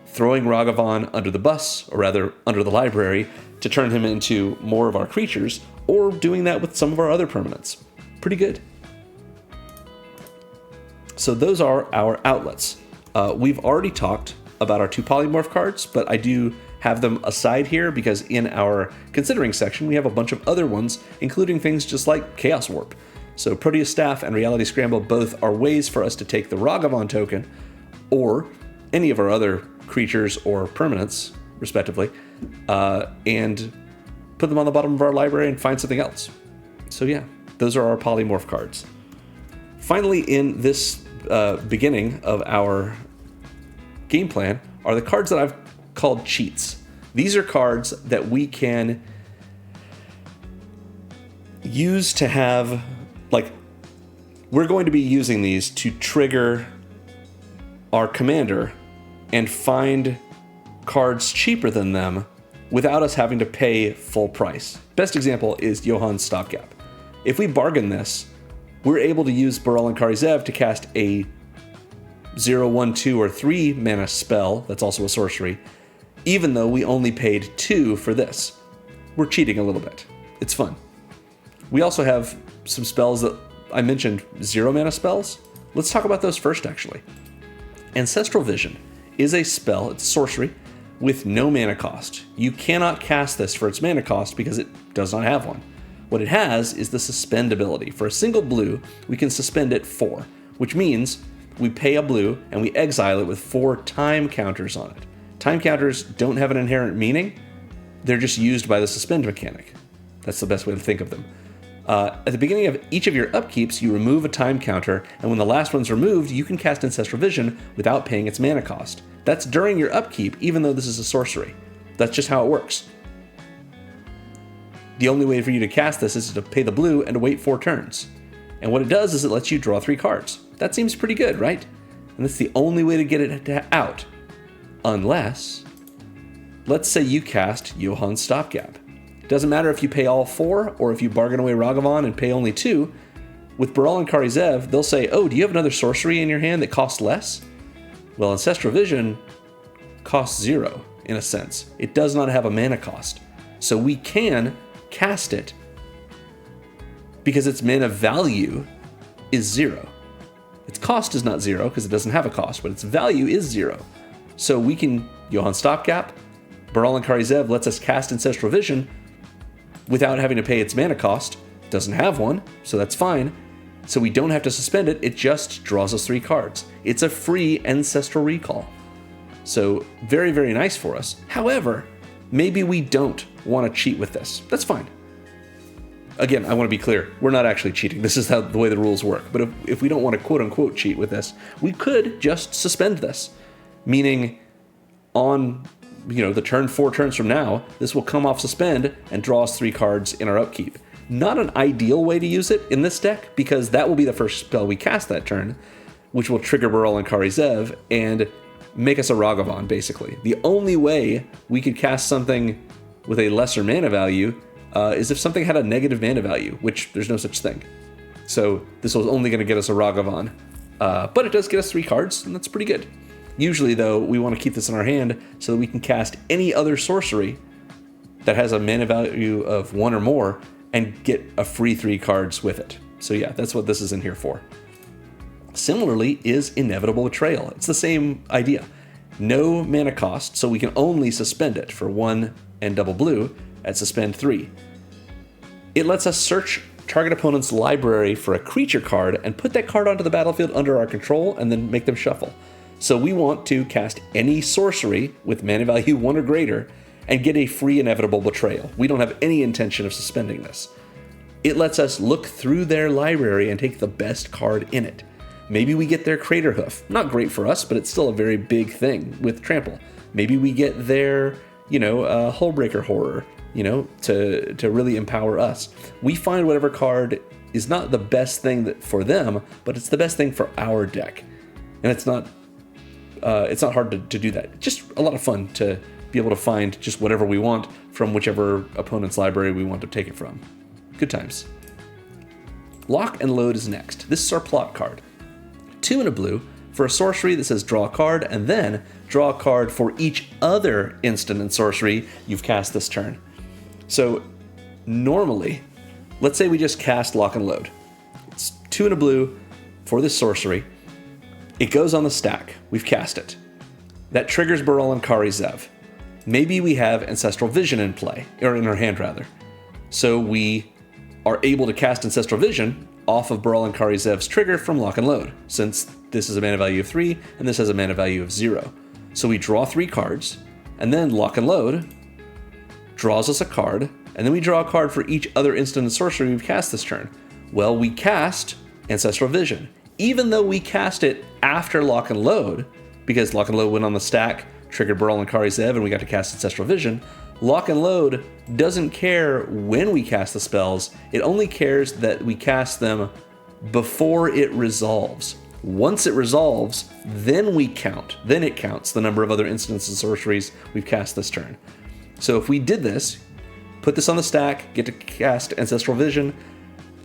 throwing Ragavan under the bus, or rather under the library, to turn him into more of our creatures, or doing that with some of our other permanents. Pretty good. So those are our outlets. We've already talked about our 2 Polymorph cards, but I do have them aside here because in our considering section we have a bunch of other ones, including things just like Chaos Warp. So Proteus Staff and Reality Scramble both are ways for us to take the Ragavan token, or any of our other creatures or permanents, respectively, and put them on the bottom of our library and find something else. So yeah, those are our Polymorph cards. Finally, in this beginning of our game plan are the cards that I've called cheats. These are cards that we can use to have, we're going to be using these to trigger our commander and find cards cheaper than them without us having to pay full price. Best example is Johan's Stopgap. If we bargain this, we're able to use Baral and Kari to cast a 0, 1, 2, or 3 mana spell that's also a sorcery, even though we only paid 2 for this. We're cheating a little bit. It's fun. We also have some spells that I mentioned, 0 mana spells. Let's talk about those first, actually. Ancestral Vision is a spell, it's a sorcery, with no mana cost. You cannot cast this for its mana cost because it does not have one. What it has is the suspend ability. For a single blue, we can suspend it 4, which means we pay a blue and we exile it with 4 time counters on it. Time counters don't have an inherent meaning. They're just used by the suspend mechanic. That's the best way to think of them. At the beginning of each of your upkeeps, you remove a time counter, and when the last one's removed, you can cast Ancestral Vision without paying its mana cost. That's during your upkeep, even though this is a sorcery. That's just how it works. The only way for you to cast this is to pay the blue and to wait 4 turns. And what it does is it lets you draw 3 cards. That seems pretty good, right? And that's the only way to get it out. Unless, let's say you cast Johan's Stopgap. Doesn't matter if you pay all 4 or if you bargain away Ragavan and pay only 2. With Baral and Kari, they'll say, oh, do you have another sorcery in your hand that costs less? Well, Ancestral Vision costs 0, in a sense. It does not have a mana cost. So we can cast it because its mana value is 0. Its cost is not 0 because it doesn't have a cost, but its value is 0. So we can Johan's Stopgap. Baral and Kari lets us cast Ancestral Vision without having to pay its mana cost. It doesn't have one, so that's fine. So we don't have to suspend it, it just draws us 3 cards. It's a free Ancestral Recall. So very, very nice for us. However, maybe we don't want to cheat with this. That's fine. Again, I want to be clear, we're not actually cheating. This is the way the rules work. But if we don't want to quote-unquote cheat with this, we could just suspend this. Meaning, on the turn 4 turns from now, this will come off suspend and draw us 3 cards in our upkeep. Not an ideal way to use it in this deck, because that will be the first spell we cast that turn, which will trigger Baral and Kari and make us a Ragavan, basically. The only way we could cast something with a lesser mana value is if something had a negative mana value, which there's no such thing. So this was only going to get us a Ragavan. But it does get us 3 cards, and that's pretty good. Usually, though, we want to keep this in our hand so that we can cast any other sorcery that has a mana value of 1 or more and get a free 3 cards with it. So yeah, that's what this is in here for. Similarly is Inevitable Betrayal. It's the same idea. No mana cost, so we can only suspend it for 1 and double blue at suspend 3. It lets us search target opponent's library for a creature card and put that card onto the battlefield under our control and then make them shuffle. So we want to cast any sorcery with mana value 1 or greater and get a free inevitable betrayal. We don't have any intention of suspending this. It lets us look through their library and take the best card in it. Maybe we get their Crater Hoof. Not great for us, but it's still a very big thing with Trample. Maybe we get their, Hullbreaker Horror, to really empower us. We find whatever card is not the best thing for them, but it's the best thing for our deck. And it's not hard to do that. Just a lot of fun to be able to find just whatever we want from whichever opponent's library we want to take it from. Good times. Lock and Load is next. This is our plot card. 2 and a blue for a sorcery that says draw a card, and then draw a card for each other instant and sorcery you've cast this turn. So normally, let's say we just cast Lock and Load. It's 2 and a blue for this sorcery. It goes on the stack. We've cast it. That triggers Baral and Kari Zev. Maybe we have Ancestral Vision in play, or in our hand rather. So we are able to cast Ancestral Vision off of Baral and Kari Zev's trigger from Lock and Load, since this is a mana value of 3 and this has a mana value of 0. So we draw 3 cards, and then Lock and Load draws us a card, and then we draw a card for each other instant and sorcery we've cast this turn. Well, we cast Ancestral Vision. Even though we cast it after Lock and Load, because Lock and Load went on the stack, triggered Baral and Kari Zev, and we got to cast Ancestral Vision, Lock and Load doesn't care when we cast the spells, it only cares that we cast them before it resolves. Once it resolves, then we count. Then it counts the number of other instants and sorceries we've cast this turn. So if we did this, put this on the stack, get to cast Ancestral Vision,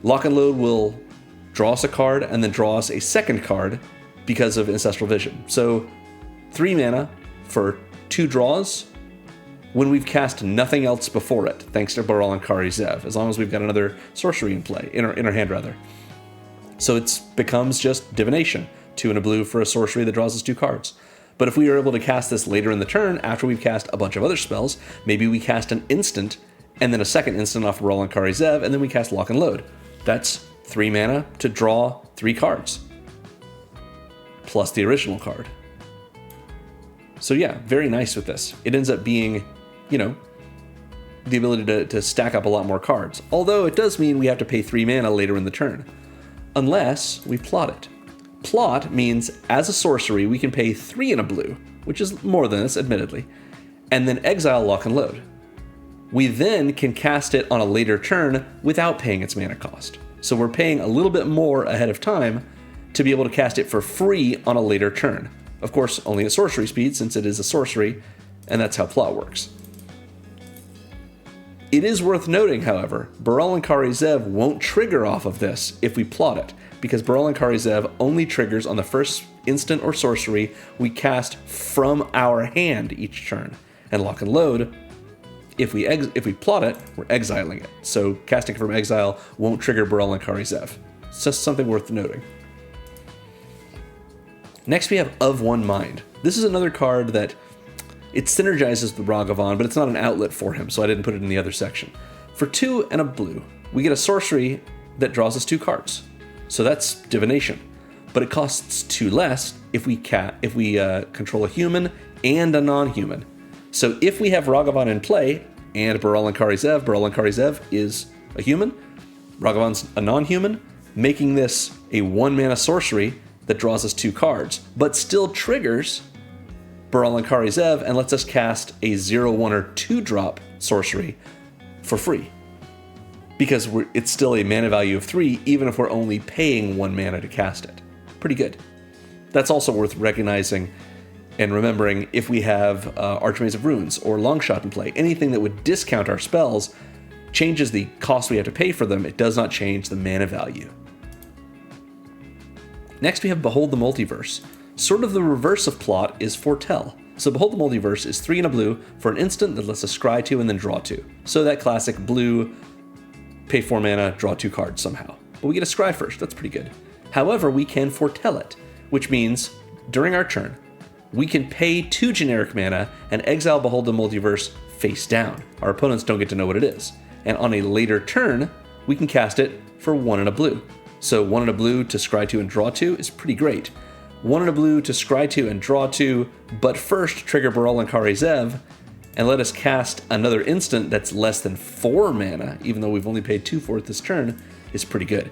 Lock and Load will draw us a card and then draw us a second card because of Ancestral Vision. So 3 mana for 2 draws when we've cast nothing else before it, thanks to Baral and Kari Zev, as long as we've got another sorcery in play, in our hand rather. So it becomes just Divination, 2 and a blue for a sorcery that draws us 2 cards. But if we are able to cast this later in the turn, after we've cast a bunch of other spells, maybe we cast an instant, and then a second instant off Baral and Kari Zev, and then we cast Lock and Load. That's 3 mana to draw 3 cards, plus the original card. So yeah, very nice with this. It ends up being, the ability to stack up a lot more cards. Although it does mean we have to pay 3 mana later in the turn. Unless we plot it. Plot means, as a sorcery, we can pay 3 and a blue, which is more than this, admittedly, and then exile Lock and Load. We then can cast it on a later turn without paying its mana cost. So we're paying a little bit more ahead of time to be able to cast it for free on a later turn. Of course, only at sorcery speed, since it is a sorcery, and that's how plot works. It is worth noting, however, Baral and Kari Zev won't trigger off of this if we plot it, because Baral and Kari Zev only triggers on the first instant or sorcery we cast from our hand each turn. And Lock and Load, if we plot it, we're exiling it. So casting from exile won't trigger Baral and Kari Zev. It's just something worth noting. Next we have Of One Mind. This is another card that it synergizes with Ragavan, but it's not an outlet for him, so I didn't put it in the other section. For 2 and a blue, we get a sorcery that draws us 2 cards. So that's Divination. But it costs 2 less if we control a human and a non-human. So if we have Ragavan in play and Baral and Kari Zev is a human, Ragavan's a non-human, making this a 1 mana sorcery that draws us 2 cards, but still triggers Baral and Kari Zev and lets us cast a 0/1 or 2 drop sorcery for free. Because it's still a mana value of 3, even if we're only paying 1 mana to cast it. Pretty good. That's also worth recognizing and remembering if we have Archmaze of Runes or Longshot in play. Anything that would discount our spells changes the cost we have to pay for them. It does not change the mana value. Next we have Behold the Multiverse. Sort of the reverse of plot is Foretell. So Behold the Multiverse is 3 and a blue for an instant that lets us scry 2 and then draw 2. So that classic blue, pay 4 mana, draw 2 cards somehow. But we get a scry first, that's pretty good. However, we can foretell it, which means during our turn, we can pay 2 generic mana and exile Behold the Multiverse face down. Our opponents don't get to know what it is. And on a later turn, we can cast it for 1 and a blue. So 1 and a blue to scry 2 and draw 2 is pretty great. 1 and a blue to scry 2 and draw 2, but first trigger Baral and Kari Zev, and let us cast another instant that's less than 4 mana, even though we've only paid 2 for it this turn, is pretty good.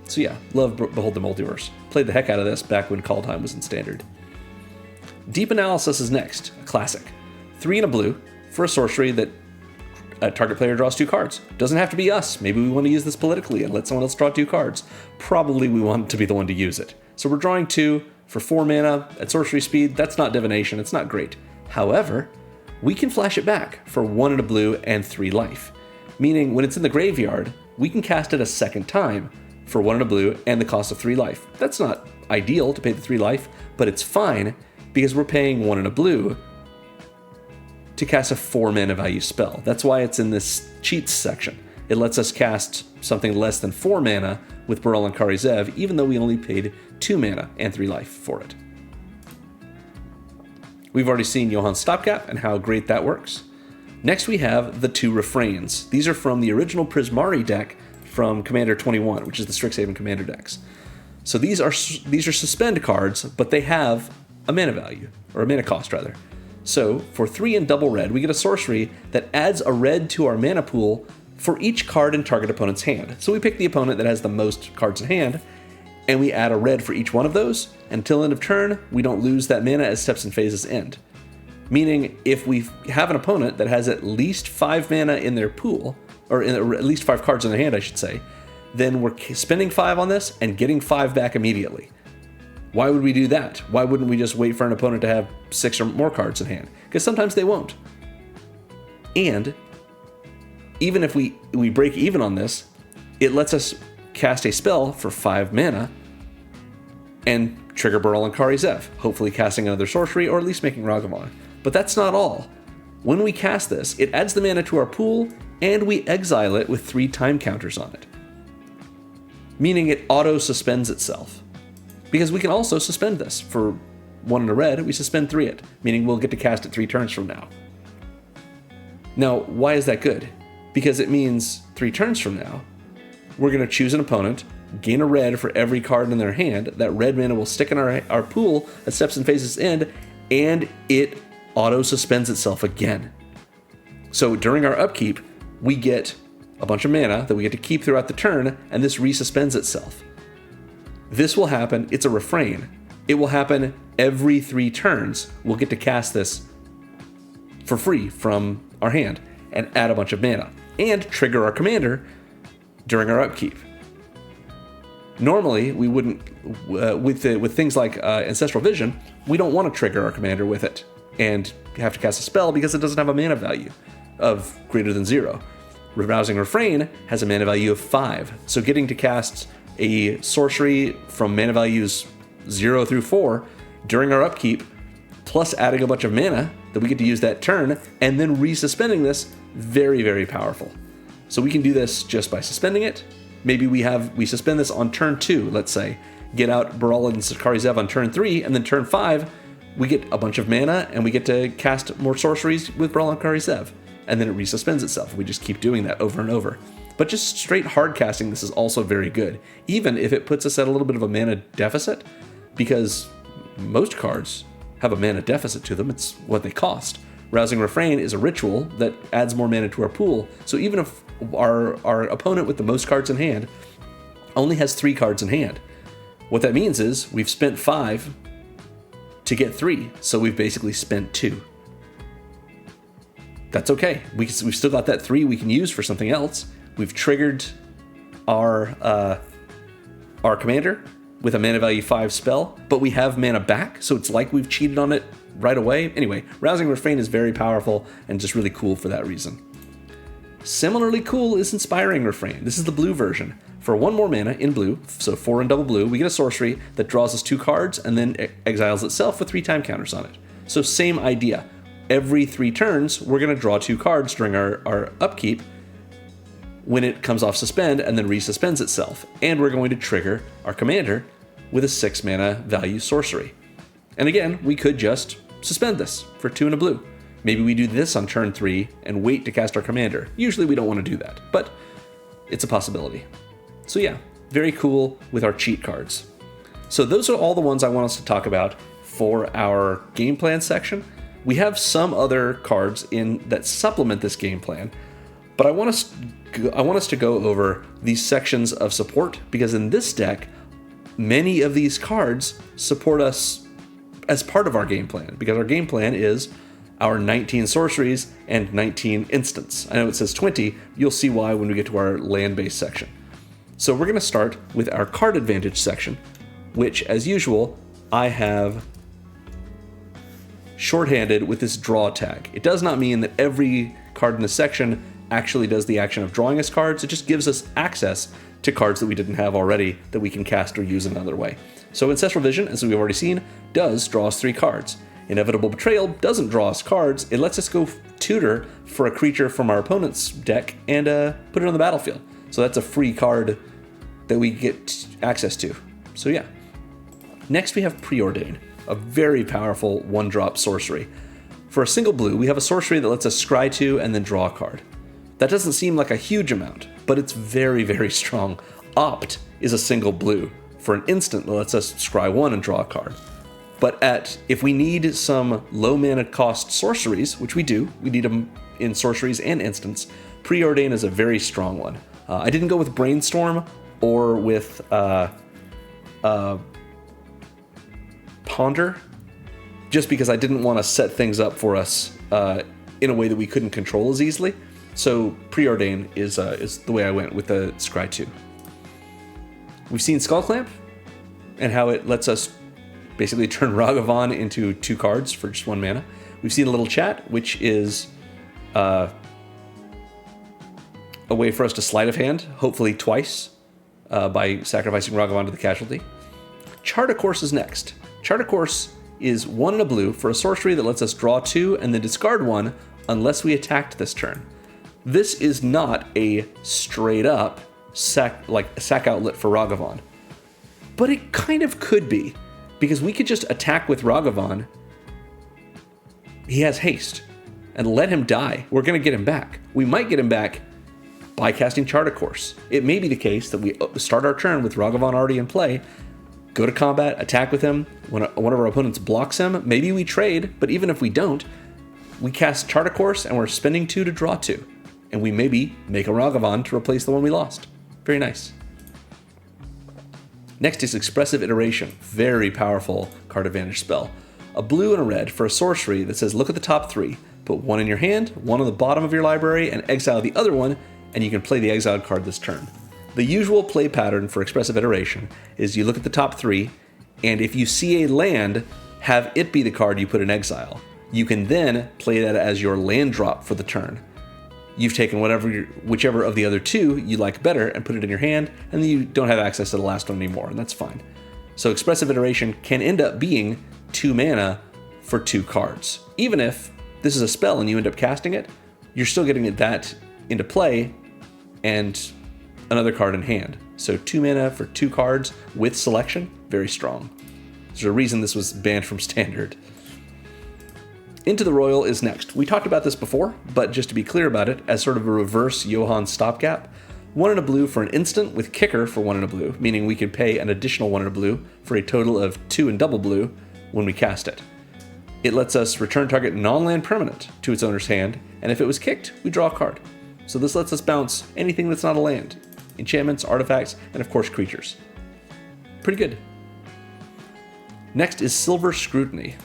So yeah, love Behold the Multiverse. Played the heck out of this back when Kaldheim was in Standard. Deep Analysis is next, a classic. 3 and a blue for a sorcery that a target player draws 2 cards. Doesn't have to be us. Maybe we want to use this politically and let someone else draw 2 cards. Probably we want to be the one to use it. So we're drawing 2 for 4 mana at sorcery speed. That's not divination. It's not great. However, we can flash it back for 1 and a blue and 3 life. Meaning when it's in the graveyard, we can cast it a second time for 1 and a blue and the cost of 3 life. That's not ideal to pay the 3 life, but it's fine because we're paying 1 and a blue to cast a 4 mana value spell. That's why it's in this cheats section. It lets us cast something less than 4 mana with Baral and Kari Zev, even though we only paid 2 mana and 3 life for it. We've already seen Johann's Stopgap and how great that works. Next we have the 2 refrains. These are from the original Prismari deck from Commander 21, which is the Strixhaven Commander decks. So these are suspend cards, but they have a mana value, or a mana cost rather. So for 3 and double red, we get a sorcery that adds a red to our mana pool for each card in target opponent's hand. So we pick the opponent that has the most cards in hand, and we add a red for each one of those. Until end of turn, we don't lose that mana as steps and phases end. Meaning, if we have an opponent that has at least 5 mana in their pool, or at least 5 cards in their hand, I should say, then we're spending 5 on this and getting 5 back immediately. Why would we do that? Why wouldn't we just wait for an opponent to have 6 or more cards in hand? Because sometimes they won't. And even if we break even on this, it lets us cast a spell for 5 mana and trigger Baral and Kari Zev, hopefully casting another sorcery or at least making Ragavan. But that's not all. When we cast this, it adds the mana to our pool and we exile it with 3 time counters on it. Meaning it auto-suspends itself. Because we can also suspend this. For 1 and a red, we suspend 3 it, meaning we'll get to cast it 3 turns from now. Now, why is that good? Because it means 3 turns from now, we're going to choose an opponent, gain a red for every card in their hand, that red mana will stick in our pool at steps and phases end, and it auto-suspends itself again. So during our upkeep, we get a bunch of mana that we get to keep throughout the turn, and this resuspends itself. This will happen, it's a refrain. It will happen every 3 turns. We'll get to cast this for free from our hand and add a bunch of mana and trigger our commander during our upkeep. Normally, we wouldn't, with things like Ancestral Vision, we don't want to trigger our commander with it and have to cast a spell because it doesn't have a mana value of greater than 0. Rousing Refrain has a mana value of 5, so getting to cast a sorcery from mana values 0 through 4 during our upkeep, plus adding a bunch of mana that we get to use that turn, and then resuspending this, very, very powerful. So we can do this just by suspending it. Maybe we suspend this on turn 2, let's say, get out Baral and Kari Zev on turn 3, and then turn 5, we get a bunch of mana, and we get to cast more sorceries with Baral and Kari Zev, and then it resuspends itself. We just keep doing that over and over. But just straight hard casting this is also very good, even if it puts us at a little bit of a mana deficit, because most cards have a mana deficit to them. It's what they cost. Rousing Refrain is a ritual that adds more mana to our pool, so even if our opponent with the most cards in hand only has 3 cards in hand, what that means is we've spent 5 to get 3, so we've basically spent 2. That's okay. We've still got that 3 we can use for something else. We've triggered our commander with a mana value 5 spell, but we have mana back, so it's like we've cheated on it right away. Anyway, Rousing Refrain is very powerful and just really cool for that reason. Similarly cool is Inspiring Refrain. This is the blue version. For 1 more mana in blue, so 4 in double blue, we get a sorcery that draws us 2 cards and then exiles itself with 3 time counters on it. So same idea. Every 3 turns, we're going to draw 2 cards during our upkeep when it comes off suspend and then resuspends itself. And we're going to trigger our commander with a 6 mana value sorcery. And again, we could just suspend this for 2 and a blue. Maybe we do this on turn 3 and wait to cast our commander. Usually we don't want to do that, but it's a possibility. So yeah, very cool with our cheat cards. So those are all the ones I want us to talk about for our game plan section. We have some other cards in that supplement this game plan, but I want us to go over these sections of support, because in this deck, many of these cards support us as part of our game plan, because our game plan is our 19 sorceries and 19 instants. I know it says 20, you'll see why when we get to our land-based section. So we're going to start with our card advantage section, which, as usual, I have shorthanded with this draw tag. It does not mean that every card in this section actually does the action of drawing us cards. It just gives us access to cards that we didn't have already that we can cast or use another way. So Ancestral Vision, as we've already seen, does draw us 3 cards. Inevitable Betrayal doesn't draw us cards. It lets us go tutor for a creature from our opponent's deck and put it on the battlefield. So that's a free card that we get access to. So yeah. Next we have Preordain, a very powerful 1-drop sorcery. For a single blue, we have a sorcery that lets us scry 2 and then draw a card. That doesn't seem like a huge amount, but it's very, very strong. Opt is a single blue for an instant that lets us scry 1 and draw a card. But if we need some low mana cost sorceries, which we do, we need them in sorceries and instants, Preordain is a very strong one. I didn't go with Brainstorm or with Ponder, just because I didn't want to set things up for us in a way that we couldn't control as easily. So Preordain is the way I went with the Scry 2. We've seen Skullclamp and how it lets us basically turn Ragavan into 2 cards for just 1 mana. We've seen a little chat, which is a way for us to sleight of hand, hopefully twice, by sacrificing Ragavan to the casualty. Chart a Course is next. Chart a Course is 1 and a blue for a sorcery that lets us draw 2 and then discard 1 unless we attacked this turn. This is not a straight up sack outlet for Ragavan, but it kind of could be, because we could just attack with Ragavan. He has haste, and let him die. We're going to get him back. We might get him back by casting Chart a Course. It may be the case that we start our turn with Ragavan already in play, go to combat, attack with him. When one of our opponents blocks him, maybe we trade, but even if we don't, we cast Chart a Course and we're spending 2 to draw 2. And we maybe make a Ragavan to replace the one we lost. Very nice. Next is Expressive Iteration, very powerful card advantage spell. A blue and a red for a sorcery that says look at the top 3, put 1 in your hand, 1 on the bottom of your library, and exile the other one, and you can play the exiled card this turn. The usual play pattern for Expressive Iteration is you look at the top 3, and if you see a land, have it be the card you put in exile. You can then play that as your land drop for the turn. You've taken whichever of the other 2 you like better and put it in your hand, and then you don't have access to the last one anymore, and that's fine. So Expressive Iteration can end up being 2 mana for 2 cards. Even if this is a spell and you end up casting it, you're still getting that into play and another card in hand. So 2 mana for 2 cards with selection, very strong. There's a reason this was banned from Standard. Into the Royal is next. We talked about this before, but just to be clear about it, as sort of a reverse Johann stopgap, 1 and a blue for an instant with kicker for 1 and a blue, meaning we could pay an additional 1 and a blue for a total of 2 and double blue when we cast it. It lets us return target non-land permanent to its owner's hand, and if it was kicked, we draw a card. So this lets us bounce anything that's not a land. Enchantments, artifacts, and of course creatures. Pretty good. Next is Silver Scrutiny.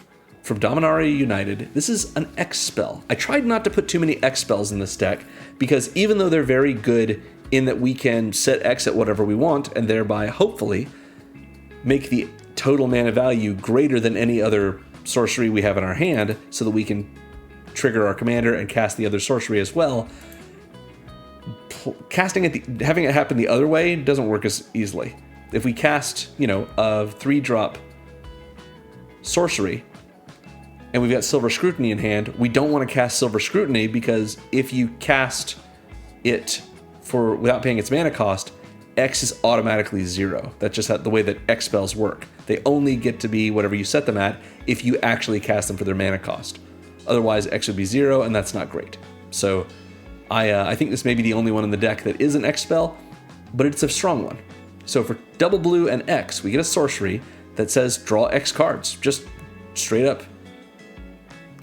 From Dominaria United, this is an X spell. I tried not to put too many X spells in this deck, because even though they're very good in that we can set X at whatever we want, and thereby, hopefully, make the total mana value greater than any other sorcery we have in our hand, so that we can trigger our commander and cast the other sorcery as well, having it happen the other way doesn't work as easily. If we cast, a 3-drop sorcery, and we've got Silver Scrutiny in hand, we don't want to cast Silver Scrutiny, because if you cast it without paying its mana cost, X is automatically 0. That's just the way that X spells work. They only get to be whatever you set them at if you actually cast them for their mana cost. Otherwise, X would be 0, and that's not great. So I think this may be the only one in the deck that is an X spell, but it's a strong one. So for double blue and X, we get a sorcery that says draw X cards. Just straight up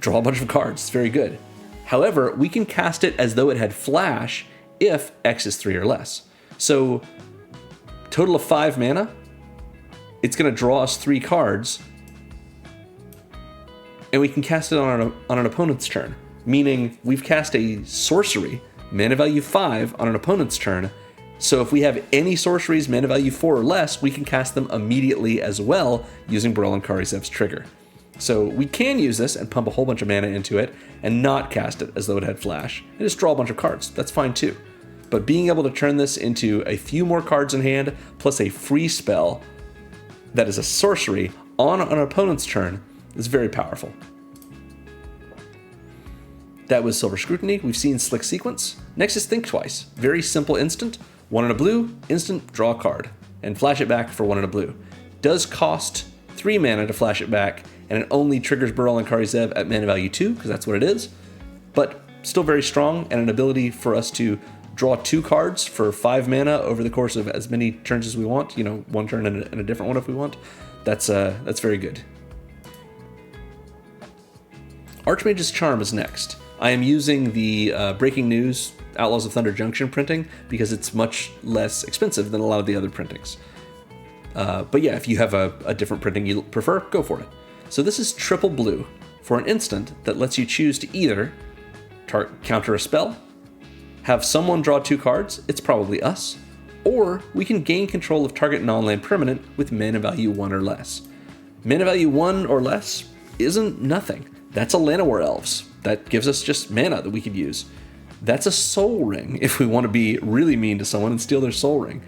draw a bunch of cards. It's very good. However, we can cast it as though it had flash if X is 3 or less. So, total of 5 mana, it's going to draw us 3 cards, and we can cast it on an opponent's turn, meaning we've cast a sorcery, mana value 5, on an opponent's turn. So if we have any sorceries, mana value 4 or less, we can cast them immediately as well using Baral and Kari Zev's trigger. So we can use this and pump a whole bunch of mana into it and not cast it as though it had flash, and just draw a bunch of cards. That's fine too. But being able to turn this into a few more cards in hand, plus a free spell that is a sorcery on an opponent's turn, is very powerful. That was Silver Scrutiny. We've seen Slick Sequence. Next is Think Twice. Very simple instant. 1 and a blue, instant, draw a card, and flash it back for 1 and a blue. Does cost 3 mana to flash it back, and it only triggers Baral and Kari Zev at mana value 2, because that's what it is. But still very strong, and an ability for us to draw 2 cards for 5 mana over the course of as many turns as we want. You know, 1 turn and a different one if we want. That's very good. Archmage's Charm is next. I am using the Breaking News Outlaws of Thunder Junction printing because it's much less expensive than a lot of the other printings. But yeah, if you have a different printing you prefer, go for it. So this is triple blue for an instant that lets you choose to either counter a spell, have someone draw 2 cards, it's probably us, or we can gain control of target non-land permanent with mana value 1 or less. Mana value 1 or less isn't nothing. That's a Llanowar Elves. That gives us just mana that we could use. That's a Soul Ring if we want to be really mean to someone and steal their Soul Ring.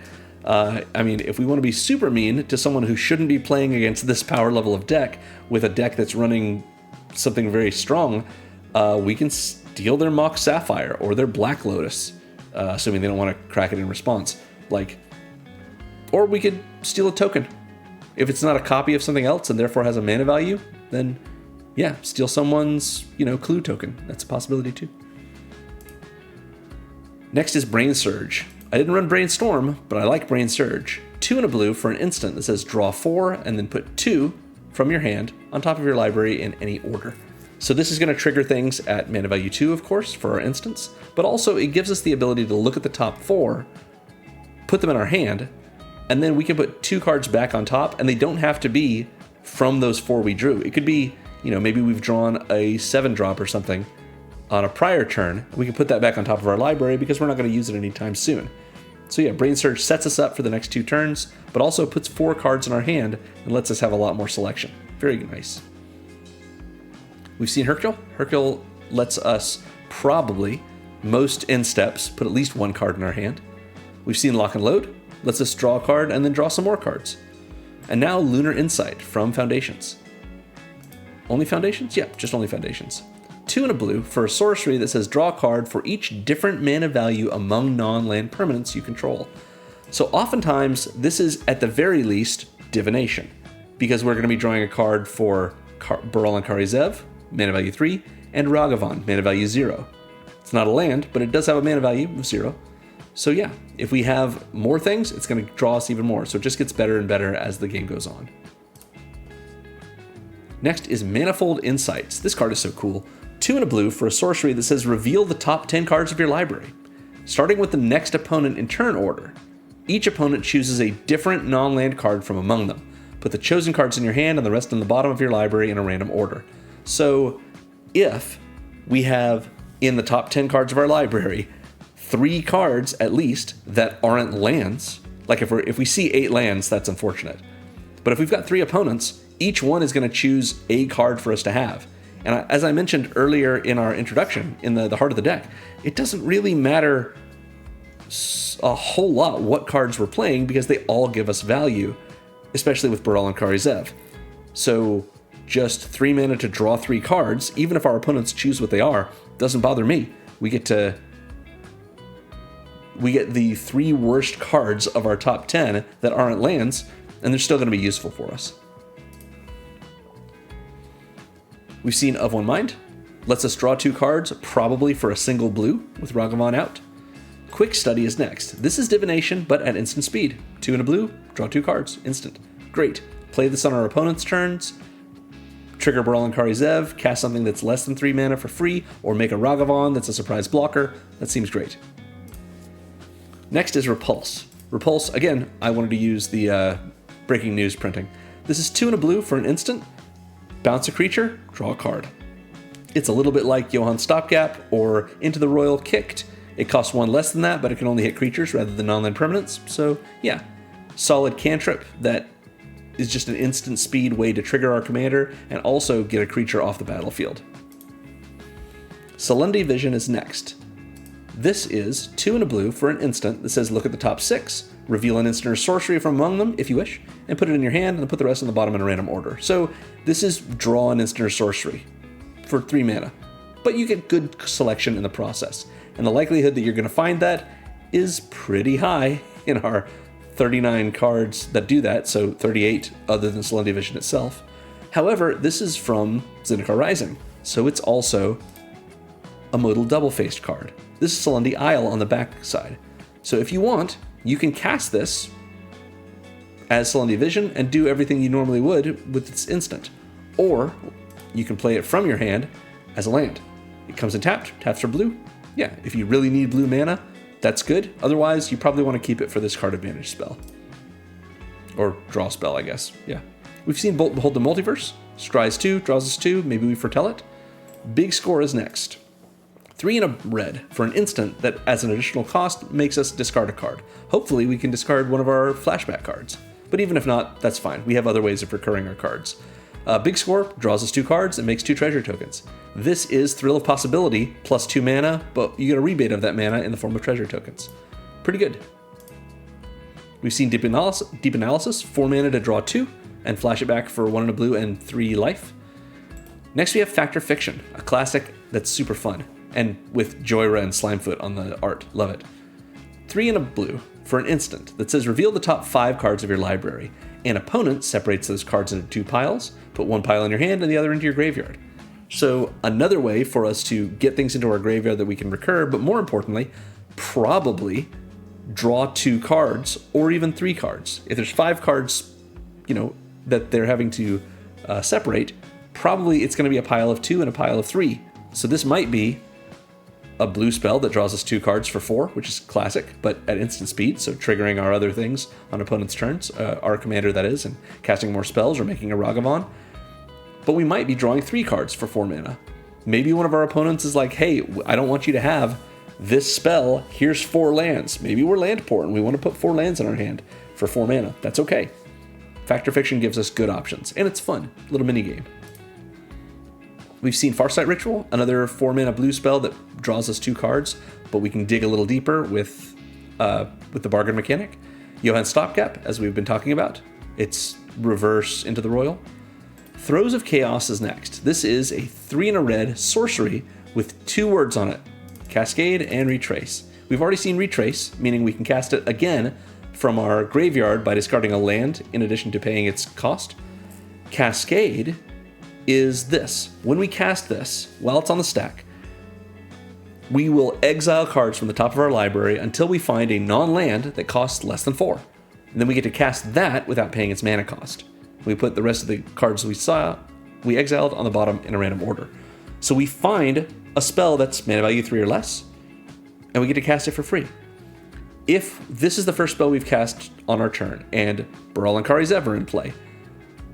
I mean, if we want to be super mean to someone who shouldn't be playing against this power level of deck with a deck that's running something very strong, we can steal their Mox Sapphire or their Black Lotus, assuming they don't want to crack it in response. Or we could steal a token. If it's not a copy of something else and therefore has a mana value, then yeah, steal someone's, clue token. That's a possibility too. Next is Brain Surge. I didn't run Brainstorm, but I like Brain Surge. 2 and a blue for an instant that says draw 4 and then put 2 from your hand on top of your library in any order. So this is going to trigger things at mana value 2, of course, for our instance, but also it gives us the ability to look at the top 4, put them in our hand, and then we can put 2 cards back on top, and they don't have to be from those 4 we drew. It could be, maybe we've drawn a 7-drop or something on a prior turn. We can put that back on top of our library because we're not going to use it anytime soon. So yeah, Brain Surge sets us up for the next 2 turns, but also puts 4 cards in our hand and lets us have a lot more selection. Very nice. We've seen Hercule. Hercule lets us probably, most end steps, put at least 1 card in our hand. We've seen Lock and Load. Lets us draw a card and then draw some more cards. And now Lunar Insight from Foundations. Only Foundations? Yeah, just only Foundations. 2 and a blue for a sorcery that says draw a card for each different mana value among non-land permanents you control. So oftentimes, this is at the very least divination, because we're going to be drawing a card for Baral and Kari Zev, mana value 3, and Ragavan, mana value 0. It's not a land, but it does have a mana value of 0. So yeah, if we have more things, it's going to draw us even more. So it just gets better and better as the game goes on. Next is Manifold Insights. This card is so cool. 2 and a blue for a sorcery that says reveal the top 10 cards of your library. Starting with the next opponent in turn order, each opponent chooses a different non-land card from among them. Put the chosen cards in your hand and the rest in the bottom of your library in a random order. So if we have in the top 10 cards of our library 3 cards at least that aren't lands, like if we see 8 lands, that's unfortunate. But if we've got 3 opponents, each one is going to choose a card for us to have. And as I mentioned earlier in our introduction, in the heart of the deck, it doesn't really matter a whole lot what cards we're playing because they all give us value, especially with Baral and Kari Zev. So just 3 mana to draw 3 cards, even if our opponents choose what they are, doesn't bother me. We get the 3 worst cards of our top 10 that aren't lands, and they're still going to be useful for us. We've seen Of One Mind. Lets us draw 2 cards, probably for a single blue, with Ragavan out. Quick Study is next. This is divination, but at instant speed. 2 and a blue, draw 2 cards, instant. Great. Play this on our opponent's turns. trigger Baral and Kari Zev, cast something that's less than 3 mana for free, or make a Ragavan that's a surprise blocker. That seems great. Next is Repulse. Repulse, again, I wanted to use the breaking news printing. This is 2 and a blue for an instant. Bounce a creature, draw a card. It's a little bit like Johann Stopgap or Into the Royal Kicked. It costs 1 less than that, but it can only hit creatures rather than non-land permanents. So yeah, solid cantrip that is just an instant speed way to trigger our commander and also get a creature off the battlefield. Solemnity Vision is next. This is 2 and a blue for an instant that says look at the top 6, reveal an instant or sorcery from among them if you wish, and put it in your hand and then put the rest on the bottom in a random order. So this is draw an instant or sorcery for 3 mana, but you get good selection in the process. And the likelihood that you're going to find that is pretty high in our 39 cards that do that, so 38 other than Solemnity Vision itself. However, this is from Zendikar Rising, so it's also a modal double-faced card. This is Solemnity Isle on the back side. So if you want, you can cast this as Solemnity Vision and do everything you normally would with its instant. Or you can play it from your hand as a land. It comes in tapped, taps for blue. Yeah, if you really need blue mana, that's good. Otherwise, you probably want to keep it for this card advantage spell. Or draw spell, I guess. Yeah. We've seen Behold the Multiverse. Scries 2, draws us 2. Maybe we foretell it. Big Score is next. 3 and a red for an instant that, as an additional cost, makes us discard a card. Hopefully, we can discard one of our flashback cards. But even if not, that's fine. We have other ways of recurring our cards. Big Score draws us 2 cards and makes 2 treasure tokens. This is Thrill of Possibility plus 2 mana, but you get a rebate of that mana in the form of treasure tokens. Pretty good. We've seen Deep Analysis, 4 mana to draw 2, and flash it back for 1 and a blue and 3 life. Next we have Fact or Fiction, a classic that's super fun, and with Joyra and Slimefoot on the art. Love it. 3 and a blue for an instant that says reveal the top 5 cards of your library. An opponent separates those cards into 2 piles, put 1 pile in your hand and the other into your graveyard. So another way for us to get things into our graveyard that we can recur, but more importantly, probably draw 2 cards or even 3 cards. If there's 5 cards, that they're having to separate, probably it's going to be a pile of 2 and a pile of 3. So this might be a blue spell that draws us 2 cards for 4, which is classic, but at instant speed, so triggering our other things on opponent's turns, our commander that is, and casting more spells or making a Ragavan. But we might be drawing 3 cards for 4 mana. Maybe one of our opponents is like, hey, I don't want you to have this spell, here's 4 lands. Maybe we're land poor and we want to put 4 lands in our hand for 4 mana. That's okay. Fact or Fiction gives us good options, and it's fun, little mini game. We've seen Farsight Ritual, another 4 mana blue spell that draws us 2 cards, but we can dig a little deeper with the bargain mechanic. Johann Stopgap, as we've been talking about. It's reverse Into the Royal. Throes of Chaos is next. This is a 3 and a red sorcery with 2 words on it, Cascade and Retrace. We've already seen Retrace, meaning we can cast it again from our graveyard by discarding a land in addition to paying its cost. Cascade is this. When we cast this, while it's on the stack, we will exile cards from the top of our library until we find a non-land that costs less than 4. And then we get to cast that without paying its mana cost. We put the rest of the cards we exiled on the bottom in a random order. So we find a spell that's mana value 3 or less, and we get to cast it for free. If this is the first spell we've cast on our turn, and Baral and Kari's ever in play,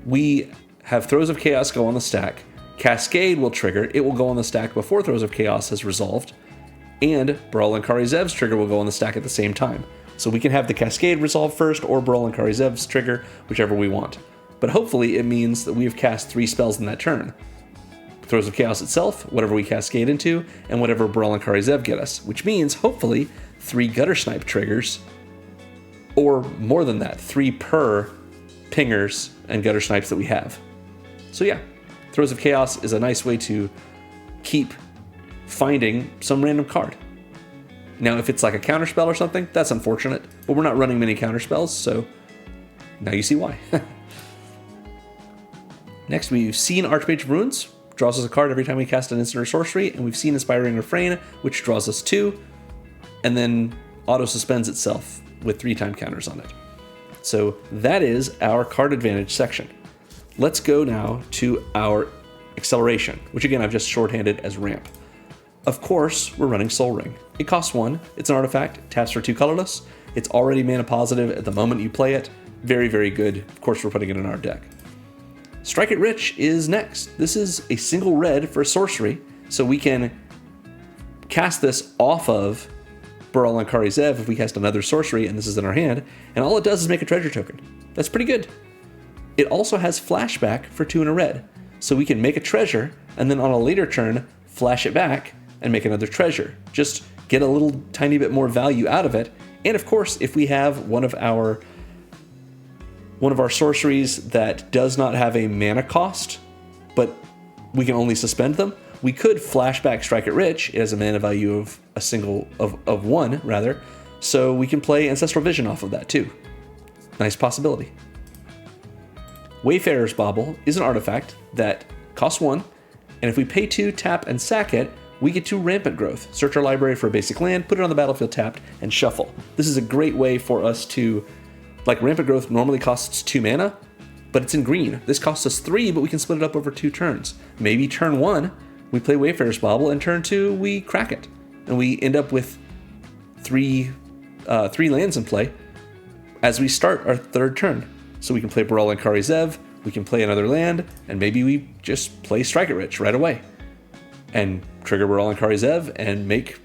we have Throes of Chaos go on the stack, Cascade will trigger, it will go on the stack before Throes of Chaos has resolved, and Baral and Kari Zev's trigger will go on the stack at the same time. So we can have the Cascade resolve first, or Baral and Kari Zev's trigger, whichever we want. But hopefully it means that we've cast 3 spells in that turn. Throes of Chaos itself, whatever we Cascade into, and whatever Baral and Kari Zev get us, which means, hopefully, 3 Gutter Snipe triggers, or more than that, 3 per pingers and Gutter Snipes that we have. So yeah, Throes of Chaos is a nice way to keep finding some random card. Now, if it's like a counterspell or something, that's unfortunate, but we're not running many counterspells, so now you see why. Next, we've seen Archmage of Runes, draws us a card every time we cast an instant or sorcery, and we've seen Inspiring Refrain, which draws us 2, and then auto-suspends itself with 3-time counters on it. So that is our card advantage section. Let's go now to our acceleration, which again I've just shorthanded as ramp. Of course, we're running Soul Ring. It costs 1, it's an artifact, taps for 2 colorless, it's already mana positive at the moment you play it. Very, very good. Of course, we're putting it in our deck. Strike It Rich is next. This is a single red for a sorcery, so we can cast this off of Baral and Kari Zev if we cast another sorcery and this is in our hand, and all it does is make a treasure token. That's pretty good. It also has flashback for 2 and a red, so we can make a treasure and then on a later turn flash it back and make another treasure. Just get a little tiny bit more value out of it. And of course, if we have one of our sorceries that does not have a mana cost, but we can only suspend them, we could flashback Strike It Rich. It has a mana value of a single of 1 rather, so we can play Ancestral Vision off of that too. Nice possibility. Wayfarer's Bauble is an artifact that costs 1, and if we pay 2, tap, and sack it, we get to Rampant Growth. Search our library for a basic land, put it on the battlefield tapped, and shuffle. This is a great way for us to, like Rampant Growth normally costs 2 mana, but it's in green. This costs us 3, but we can split it up over 2 turns. Maybe turn 1, we play Wayfarer's Bauble, and turn 2, we crack it. And we end up with 3 lands in play as we start our 3rd turn. So we can play Baral and Kari Zev, we can play another land, and maybe we just play Strike It Rich right away. And trigger Baral and Kari Zev and make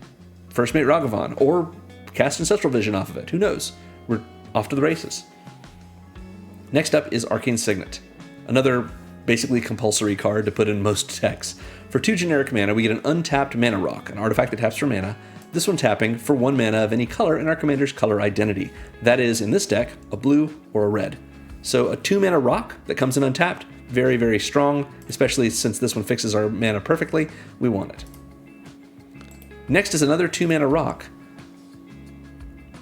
First Mate Ragavan, or cast Ancestral Vision off of it. Who knows? We're off to the races. Next up is Arcane Signet, another basically compulsory card to put in most decks. For 2 generic mana, we get an untapped Mana Rock, an artifact that taps for mana. This one tapping for 1 mana of any color in our commander's color identity. That is, in this deck, a blue or a red. So a 2 mana rock that comes in untapped, very, very strong, especially since this one fixes our mana perfectly. We want it. Next is another 2 mana rock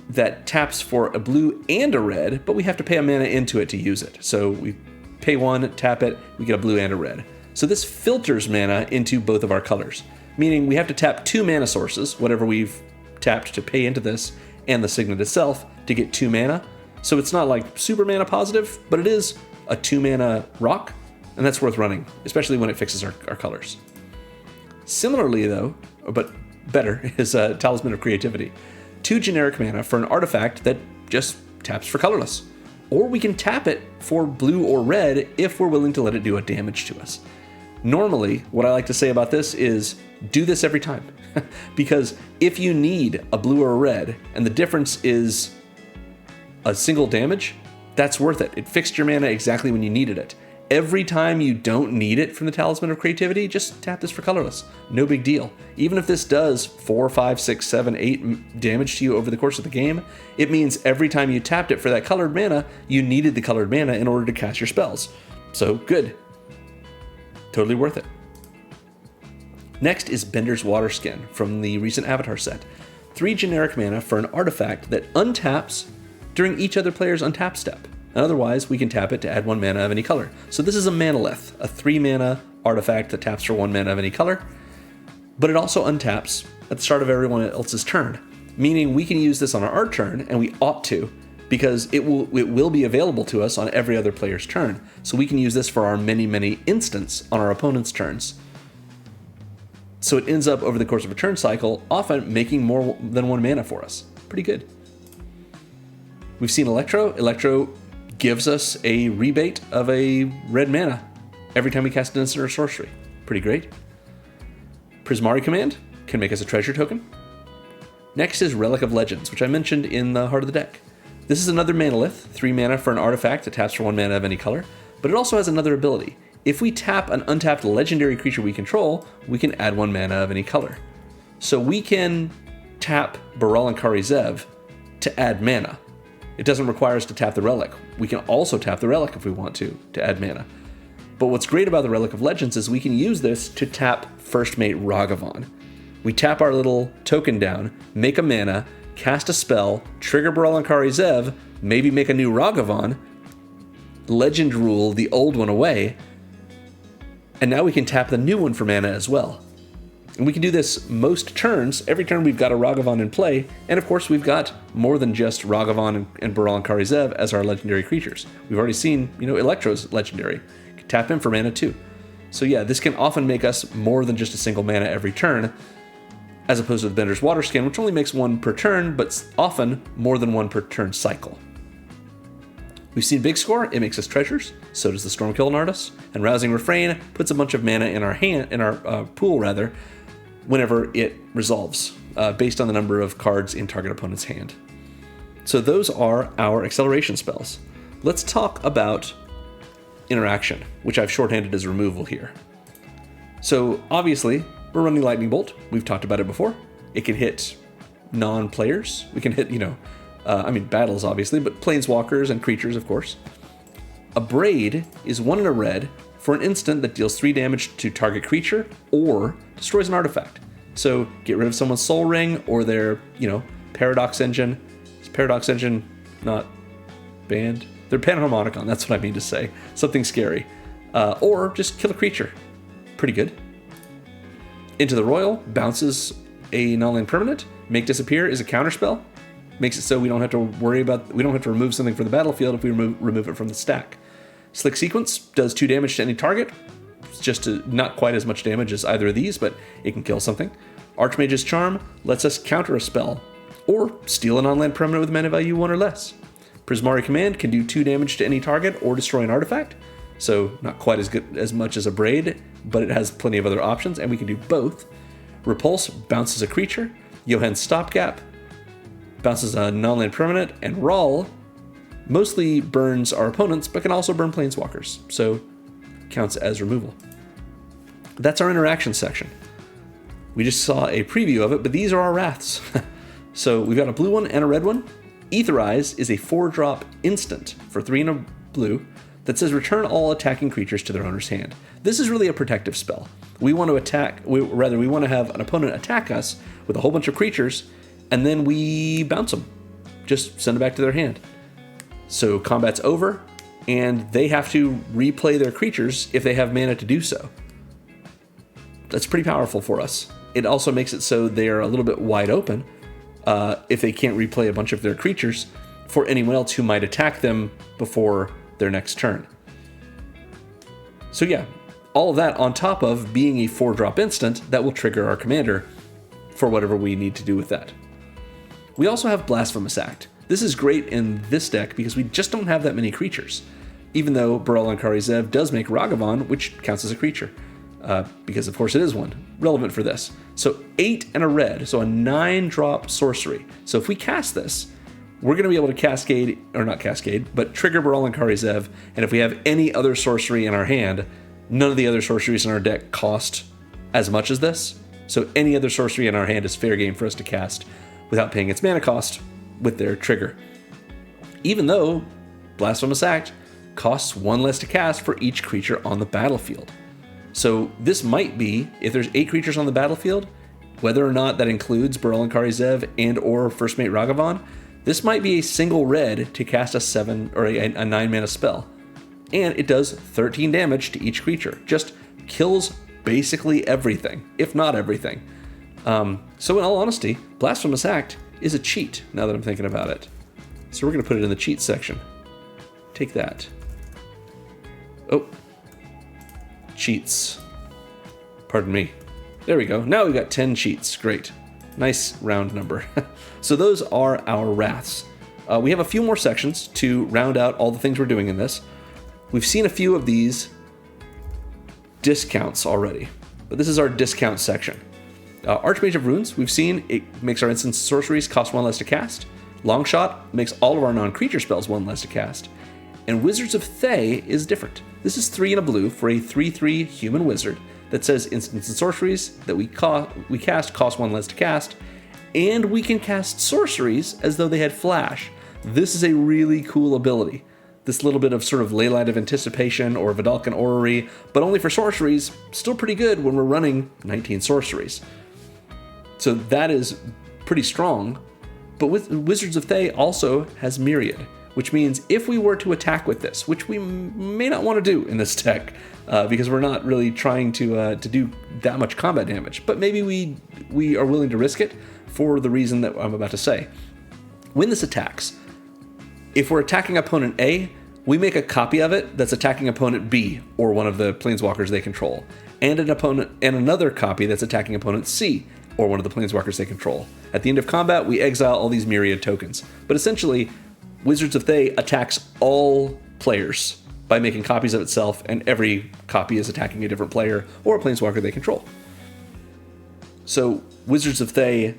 that taps for a blue and a red, but we have to pay a mana into it to use it. So we pay 1, tap it, we get a blue and a red. So this filters mana into both of our colors, meaning we have to tap 2 mana sources, whatever we've tapped to pay into this, and the Signet itself to get 2 mana. So it's not like super mana positive, but it is a 2 mana rock, and that's worth running, especially when it fixes our colors. Similarly though, but better, is Talisman of Creativity. 2 generic mana for an artifact that just taps for colorless. Or we can tap it for blue or red if we're willing to let it do a damage to us. Normally, what I like to say about this is do this every time. Because if you need a blue or a red, and the difference is a single damage, that's worth it. It fixed your mana exactly when you needed it. Every time you don't need it from the Talisman of Creativity, just tap this for colorless. No big deal. Even if this does 4, 5, 6, 7, 8 damage to you over the course of the game, it means every time you tapped it for that colored mana, you needed the colored mana in order to cast your spells. So good. Totally worth it. Next is Bender's Waterskin from the recent Avatar set. 3 generic mana for an artifact that untaps during each other player's untap step. And otherwise, we can tap it to add 1 mana of any color. So this is a Manalith, a 3 mana artifact that taps for 1 mana of any color, but it also untaps at the start of everyone else's turn, meaning we can use this on our turn, and we ought to, because it will be available to us on every other player's turn. So we can use this for our many instants on our opponent's turns. So it ends up over the course of a turn cycle, often making more than 1 mana for us. Pretty good. We've seen Electro. Electro gives us a rebate of a red mana every time we cast an instant or sorcery. Pretty great. Prismari Command can make us a treasure token. Next is Relic of Legends, which I mentioned in the heart of the deck. This is another Manalith, 3 mana for an artifact that taps for 1 mana of any color, but it also has another ability. If we tap an untapped legendary creature we control, we can add 1 mana of any color. So we can tap Baral and Kari Zev to add mana. It doesn't require us to tap the relic. We can also tap the relic if we want to add mana. But what's great about the Relic of Legends is we can use this to tap First Mate Ragavan. We tap our little token down, make a mana, cast a spell, trigger Baral and Kari Zev, maybe make a new Ragavan, legend rule the old one away, and now we can tap the new one for mana as well. And we can do this most turns. Every turn we've got a Ragavan in play, and of course we've got more than just Ragavan and Baral and Kari Zev as our legendary creatures. We've already seen, Electro's legendary. You can tap him for mana too. So yeah, this can often make us more than just a single mana every turn, as opposed to the Bender's Water Skin, which only makes one per turn, but often more than one per turn cycle. We've seen Big Score, it makes us treasures, so does the Stormkiln Artist, and Rousing Refrain puts a bunch of mana in our pool whenever it resolves, based on the number of cards in target opponent's hand. So those are our acceleration spells. Let's talk about interaction, which I've shorthanded as removal here. So obviously, we're running Lightning Bolt. We've talked about it before. It can hit non-players. We can hit, battles obviously, but planeswalkers and creatures, of course. A Braid is 1 and a red for an instant that deals 3 damage to target creature or destroys an artifact. So get rid of someone's Soul Ring or their, Paradox Engine. Is Paradox Engine not banned? They're Panharmonicon, that's what I mean to say. Something scary. Or just kill a creature. Pretty good. Into the Royal bounces a non-land permanent. Make Disappear is a counterspell. Makes it so we don't have to remove something from the battlefield if we remove it from the stack. Slick Sequence does 2 damage to any target. It's just not quite as much damage as either of these, but it can kill something. Archmage's Charm lets us counter a spell, or steal a non-land permanent with mana value 1 or less. Prismari Command can do 2 damage to any target or destroy an artifact, so not quite as much as a Braid, but it has plenty of other options, and we can do both. Repulse bounces a creature. Johan's Stopgap bounces a non-land permanent, and Rawl mostly burns our opponents, but can also burn planeswalkers, so counts as removal. That's our interaction section. We just saw a preview of it, but these are our wraths. So we've got a blue one and a red one. Aetherize is a 4-drop instant for 3 and a blue that says return all attacking creatures to their owner's hand. This is really a protective spell. We want to have an opponent attack us with a whole bunch of creatures, and then we bounce them. Just send it back to their hand. So combat's over, and they have to replay their creatures if they have mana to do so. That's pretty powerful for us. It also makes it so they're a little bit wide open if they can't replay a bunch of their creatures for anyone else who might attack them before their next turn. So yeah, all of that on top of being a 4-drop instant that will trigger our commander for whatever we need to do with that. We also have Blasphemous Act. This is great in this deck because we just don't have that many creatures, even though Baral and Kari Zev does make Ragavan, which counts as a creature, because of course it is one, relevant for this. So 8 and a red, so a 9-drop sorcery. So if we cast this, we're going to be able to trigger Baral and Kari Zev, and if we have any other sorcery in our hand, none of the other sorceries in our deck cost as much as this, so any other sorcery in our hand is fair game for us to cast without paying its mana cost with their trigger. Even though Blasphemous Act costs 1 less to cast for each creature on the battlefield. So this might be, if there's 8 creatures on the battlefield, whether or not that includes Baral and Kari Zev and or First Mate Ragavan, this might be a single red to cast a 7 or a 9 mana spell. And it does 13 damage to each creature. Just kills basically everything, if not everything. So in all honesty, Blasphemous Act is a cheat, now that I'm thinking about it. So we're going to put it in the cheat section. Take that. Oh. Cheats. Pardon me. There we go. Now we've got 10 cheats. Great. Nice round number. So those are our wraths. We have a few more sections to round out all the things we're doing in this. We've seen a few of these discounts already, but this is our discount section. Archmage of Runes, we've seen it makes our instant sorceries cost 1 less to cast. Longshot makes all of our non-creature spells 1 less to cast. And Wizards of Thay is different. This is 3 and a blue for a 3/3 human wizard that says instants and sorceries that we cast cost 1 less to cast, and we can cast sorceries as though they had flash. This is a really cool ability. This little bit of sort of Leyline of Anticipation or Vidalcan Orrery, but only for sorceries, still pretty good when we're running 19 sorceries. So that is pretty strong. But with Wizards of Thay also has Myriad, which means if we were to attack with this, which we may not want to do in this deck, because we're not really trying to do that much combat damage, but maybe we are willing to risk it for the reason that I'm about to say. When this attacks, if we're attacking opponent A, We make a copy of it that's attacking opponent B, or one of the planeswalkers they control, and another copy that's attacking opponent C, or one of the planeswalkers they control. At the end of combat, we exile all these myriad tokens. But essentially, Wizards of Thay attacks all players by making copies of itself, and every copy is attacking a different player or a planeswalker they control. So Wizards of Thay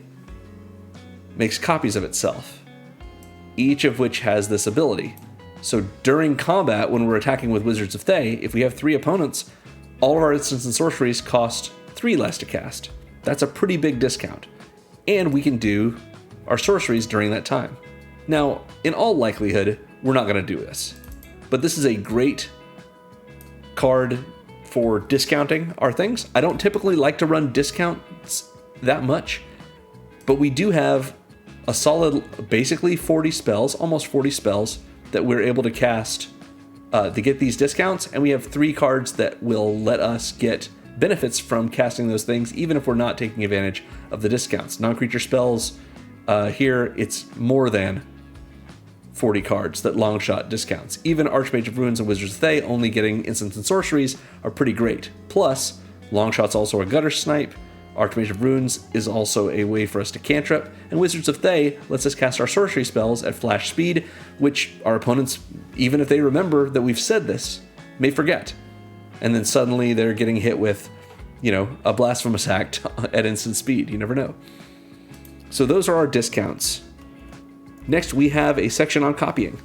makes copies of itself, each of which has this ability. So during combat, when we're attacking with Wizards of Thay, if we have 3 opponents, all of our instants and sorceries cost 3 less to cast. That's a pretty big discount. And we can do our sorceries during that time. Now, in all likelihood, we're not going to do this. But this is a great card for discounting our things. I don't typically like to run discounts that much, but we do have a solid, basically 40 spells, almost 40 spells, that we're able to cast to get these discounts, and we have 3 cards that will let us get benefits from casting those things, even if we're not taking advantage of the discounts. Non-creature spells, here, it's more than 40 cards that long shot discounts. Even Archmage of Ruins and Wizards of Thay only getting instants and sorceries are pretty great. Plus, long shot's also a gutter snipe, Archmage of Runes is also a way for us to cantrip, and Wizards of Thay lets us cast our sorcery spells at flash speed, which our opponents, even if they remember that we've said this, may forget. And then suddenly they're getting hit with, a Blasphemous Act at instant speed. You never know. So those are our discounts. Next, we have a section on copying.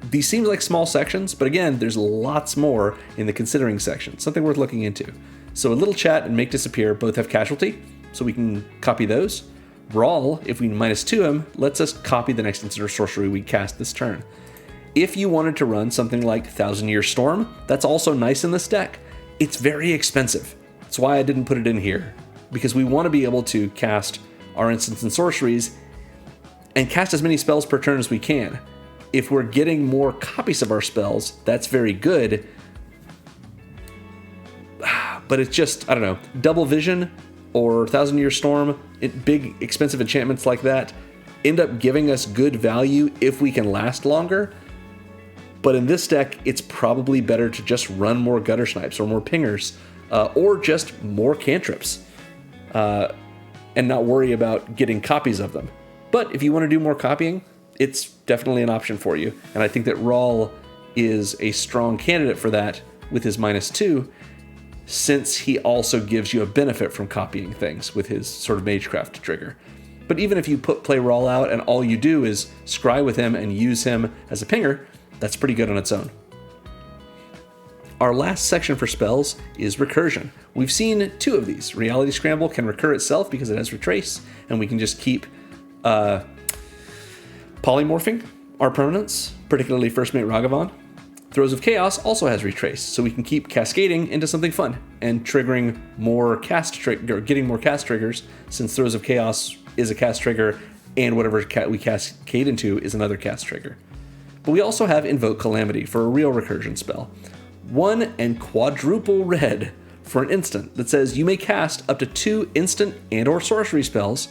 These seem like small sections, but again, there's lots more in the considering section, something worth looking into. So a little chat and make disappear both have casualty, so we can copy those. Brawl, if we -2 him, lets us copy the next instant or sorcery we cast this turn. If you wanted to run something like Thousand Year Storm, that's also nice in this deck. It's very expensive. That's why I didn't put it in here, because we want to be able to cast our instants and sorceries and cast as many spells per turn as we can. If we're getting more copies of our spells, that's very good. But it's just, I don't know, Double Vision or Thousand Year Storm, big expensive enchantments like that, end up giving us good value if we can last longer. But in this deck, it's probably better to just run more Gutter Snipes or more Pingers, or just more cantrips, and not worry about getting copies of them. But if you want to do more copying, it's definitely an option for you. And I think that Rawl is a strong candidate for that with his -2, since he also gives you a benefit from copying things with his sort of Magecraft trigger. But even if you play Rawl out and all you do is scry with him and use him as a pinger, that's pretty good on its own. Our last section for spells is Recursion. We've seen 2 of these. Reality Scramble can recur itself because it has Retrace, and we can just keep polymorphing our permanents, particularly First Mate Ragavan. Throes of Chaos also has Retrace, so we can keep cascading into something fun and triggering more getting more cast triggers, since Throes of Chaos is a cast trigger, and whatever we cascade into is another cast trigger. But we also have Invoke Calamity for a real recursion spell. 1 and quadruple red for an instant that says you may cast up to 2 instant and or sorcery spells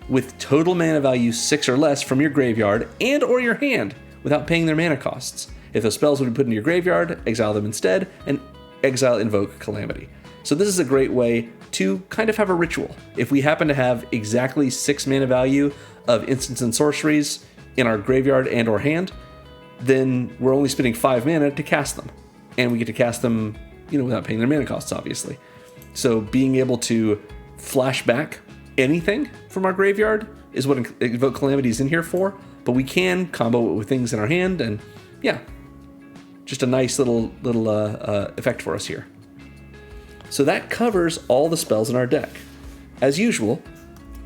with total mana value 6 or less from your graveyard and or your hand without paying their mana costs. If those spells would be put into your graveyard, exile them instead, and exile Invoke Calamity. So this is a great way to kind of have a ritual. If we happen to have exactly 6 mana value of instants and sorceries in our graveyard and or hand, then we're only spending 5 mana to cast them. And we get to cast them, without paying their mana costs, obviously. So being able to flash back anything from our graveyard is what Invoke Calamity is in here for, but we can combo it with things in our hand, and yeah, just a nice little effect for us here. So that covers all the spells in our deck. As usual,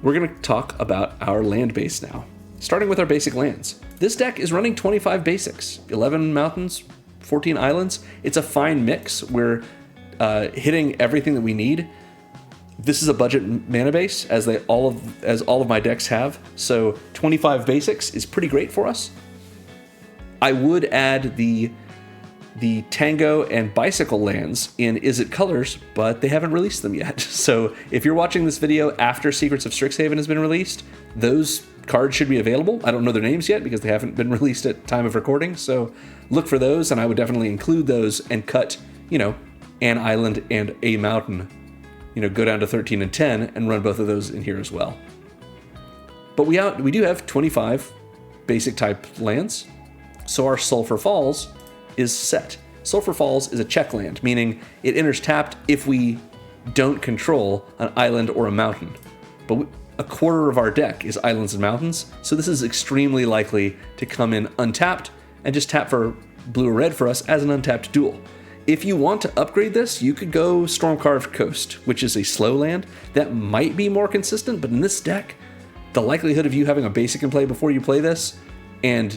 we're going to talk about our land base now, starting with our basic lands. This deck is running 25 basics, 11 mountains, 14 islands. It's a fine mix. We're hitting everything that we need. This is a budget mana base, as all of my decks have. So 25 basics is pretty great for us. I would add the the Tango and Bicycle lands in Is It Colors, but they haven't released them yet. So if you're watching this video after Secrets of Strixhaven has been released, those cards should be available. I don't know their names yet because they haven't been released at time of recording, so look for those, and I would definitely include those and cut, an island and a mountain, go down to 13 and 10 and run both of those in here as well. But we do have 25 basic type lands, so our Sulphur Falls is set. Sulphur Falls is a check land, meaning it enters tapped if we don't control an island or a mountain. But a quarter of our deck is islands and mountains, so this is extremely likely to come in untapped and just tap for blue or red for us as an untapped duel. If you want to upgrade this, you could go Stormcarved Coast, which is a slow land that might be more consistent, but in this deck, the likelihood of you having a basic in play before you play this or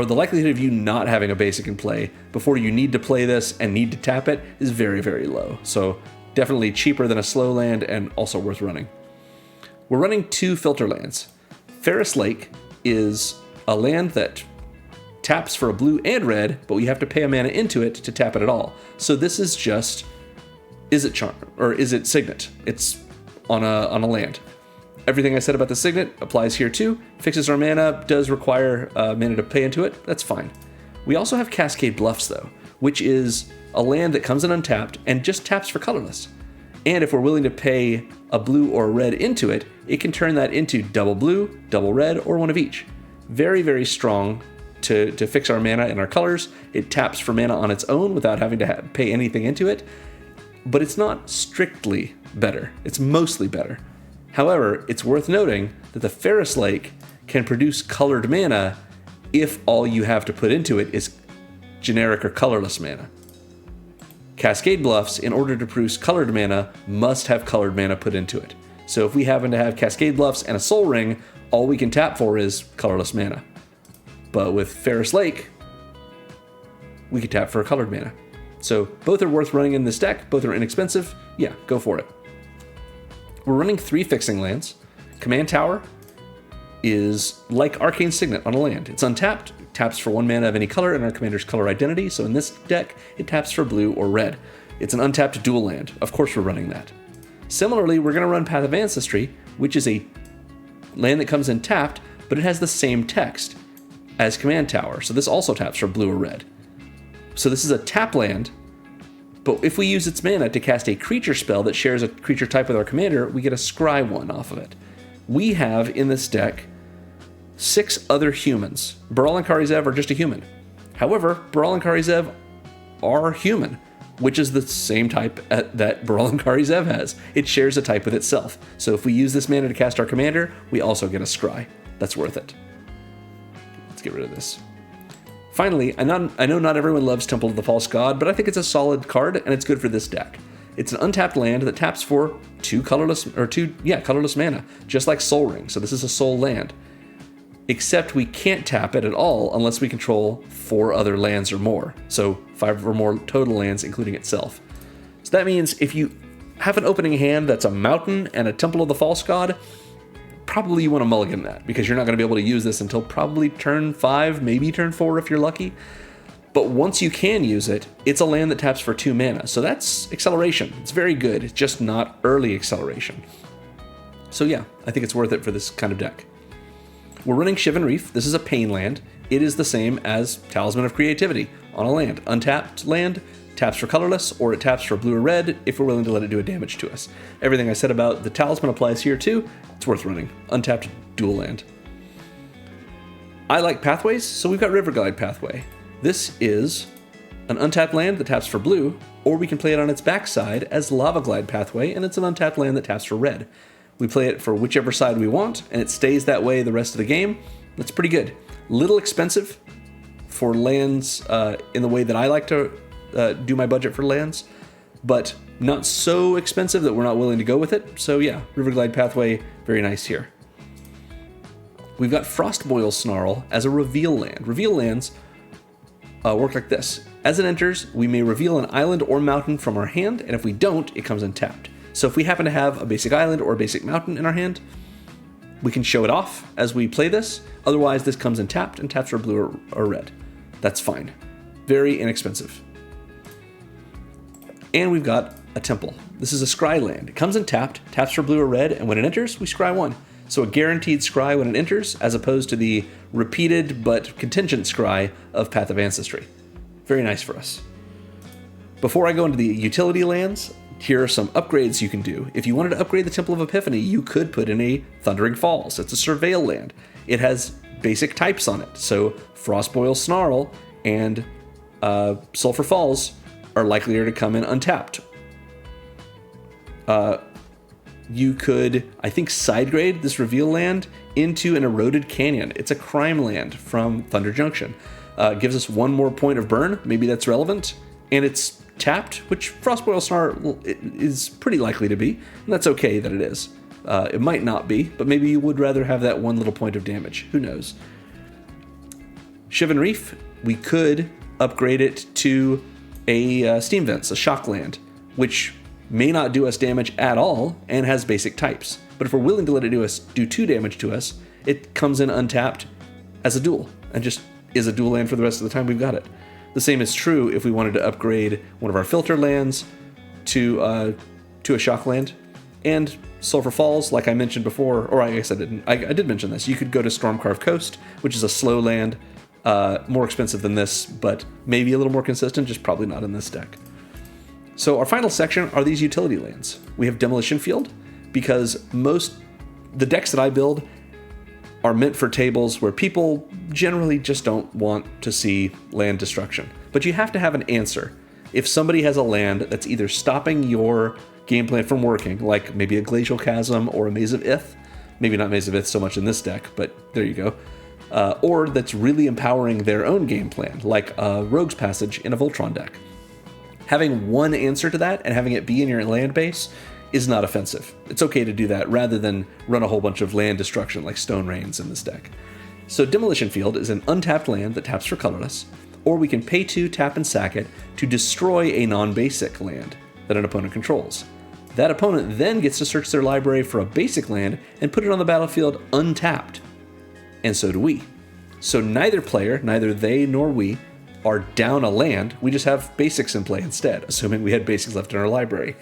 the likelihood of you not having a basic in play before you need to play this and need to tap it is very, very low. So definitely cheaper than a slow land and also worth running. We're running 2 filter lands. Ferris Lake is a land that taps for a blue and red, but we have to pay a mana into it to tap it at all. So this is just Is It Charm or Is It Signet. It's on a land. Everything I said about the Signet applies here too. Fixes our mana, does require mana to pay into it. That's fine. We also have Cascade Bluffs though, which is a land that comes in untapped and just taps for colorless. And if we're willing to pay a blue or a red into it, it can turn that into double blue, double red, or one of each. Very, very strong to fix our mana and our colors. It taps for mana on its own without having to pay anything into it. But it's not strictly better. It's mostly better. However, it's worth noting that the Ferris Lake can produce colored mana if all you have to put into it is generic or colorless mana. Cascade Bluffs, in order to produce colored mana, must have colored mana put into it. So if we happen to have Cascade Bluffs and a Soul Ring, all we can tap for is colorless mana. But with Ferris Lake, we can tap for a colored mana. So both are worth running in this deck, both are inexpensive, yeah, go for it. We're running 3 fixing lands. Command Tower is like Arcane Signet on a land. It's untapped, taps for 1 mana of any color in our commander's color identity, so in this deck, it taps for blue or red. It's an untapped dual land. Of course we're running that. Similarly, we're going to run Path of Ancestry, which is a land that comes in tapped, but it has the same text as Command Tower, so this also taps for blue or red. So this is a tap land, but if we use its mana to cast a creature spell that shares a creature type with our commander, we get a scry 1 off of it. We have in this deck 6 other humans. Baral and Kari Zev are just a human. However, Baral and Kari Zev are human, which is the same type that Baral and Kari Zev has. It shares a type with itself. So if we use this mana to cast our commander, we also get a scry. That's worth it. Let's get rid of this. Finally, I know not everyone loves Temple of the False God, but I think it's a solid card and it's good for this deck. It's an untapped land that taps for 2 colorless mana, just like Soul Ring. So this is a soul land. Except we can't tap it at all unless we control 4 other lands or more. So 5 or more total lands, including itself. So that means if you have an opening hand that's a mountain and a Temple of the False God, probably you want to mulligan that because you're not going to be able to use this until probably turn 5, maybe turn 4 if you're lucky. But once you can use it, it's a land that taps for 2 mana. So that's acceleration. It's very good. It's just not early acceleration. So yeah, I think it's worth it for this kind of deck. We're running Shivan Reef. This is a pain land. It is the same as Talisman of Creativity on a land. Untapped land, taps for colorless, or it taps for blue or red if we're willing to let it do a damage to us. Everything I said about the Talisman applies here too. It's worth running. Untapped dual land. I like pathways, so we've got Riverglide Pathway. This is an untapped land that taps for blue, or we can play it on its backside as Lava Glide Pathway, and it's an untapped land that taps for red. We play it for whichever side we want, and it stays that way the rest of the game. That's pretty good. Little expensive for lands in the way that I like to do my budget for lands, but not so expensive that we're not willing to go with it. So yeah, Riverglide Pathway, very nice here. We've got Frostboil Snarl as a reveal land. Reveal lands work like this. As it enters, we may reveal an island or mountain from our hand, and if we don't, it comes untapped. So if we happen to have a basic island or a basic mountain in our hand, we can show it off as we play this. Otherwise, this comes untapped and taps for blue or red. That's fine. Very inexpensive. And we've got a temple. This is a scry land. It comes in tapped, taps for blue or red, and when it enters, we scry 1. So a guaranteed scry when it enters, as opposed to the repeated but contingent scry of Path of Ancestry. Very nice for us. Before I go into the utility lands, here are some upgrades you can do. If you wanted to upgrade the Temple of Epiphany, you could put in a Thundering Falls. It's a Surveil land. It has basic types on it, so Frostboil Snarl and Sulphur Falls are likelier to come in untapped. You could, I think, side grade this reveal land into an Eroded Canyon. It's a crime land from Thunder Junction. Gives us 1 more point of burn, maybe that's relevant, and it's tapped, which Frostboil Snarl is pretty likely to be, and that's okay that it is. It might not be, but maybe you would rather have that 1 little point of damage. Who knows? Shivan Reef, we could upgrade it to a Steam Vents, a shock land, which may not do us damage at all and has basic types. But if we're willing to let it do 2 damage to us, it comes in untapped as a dual and just is a dual land for the rest of the time we've got it. The same is true if we wanted to upgrade one of our filter lands to a shock land. And Sulphur Falls, like I mentioned before, or I guess I didn't. I did mention this. You could go to Stormcarved Coast, which is a slow land, more expensive than this, but maybe a little more consistent, just probably not in this deck. So our final section are these utility lands. We have Demolition Field, because the decks that I build are meant for tables where people generally just don't want to see land destruction. But you have to have an answer. If somebody has a land that's either stopping your game plan from working, like maybe a Glacial Chasm or a Maze of Ith, maybe not Maze of Ith so much in this deck, but there you go, or that's really empowering their own game plan, like a Rogue's Passage in a Voltron deck. Having one answer to that and having it be in your land base is not offensive. It's okay to do that rather than run a whole bunch of land destruction like Stone Rains in this deck. So Demolition Field is an untapped land that taps for colorless, or we can pay 2, tap and sack it to destroy a non-basic land that an opponent controls. That opponent then gets to search their library for a basic land and put it on the battlefield untapped. And so do we. So neither player, neither they nor we, are down a land. We just have basics in play instead, assuming we had basics left in our library.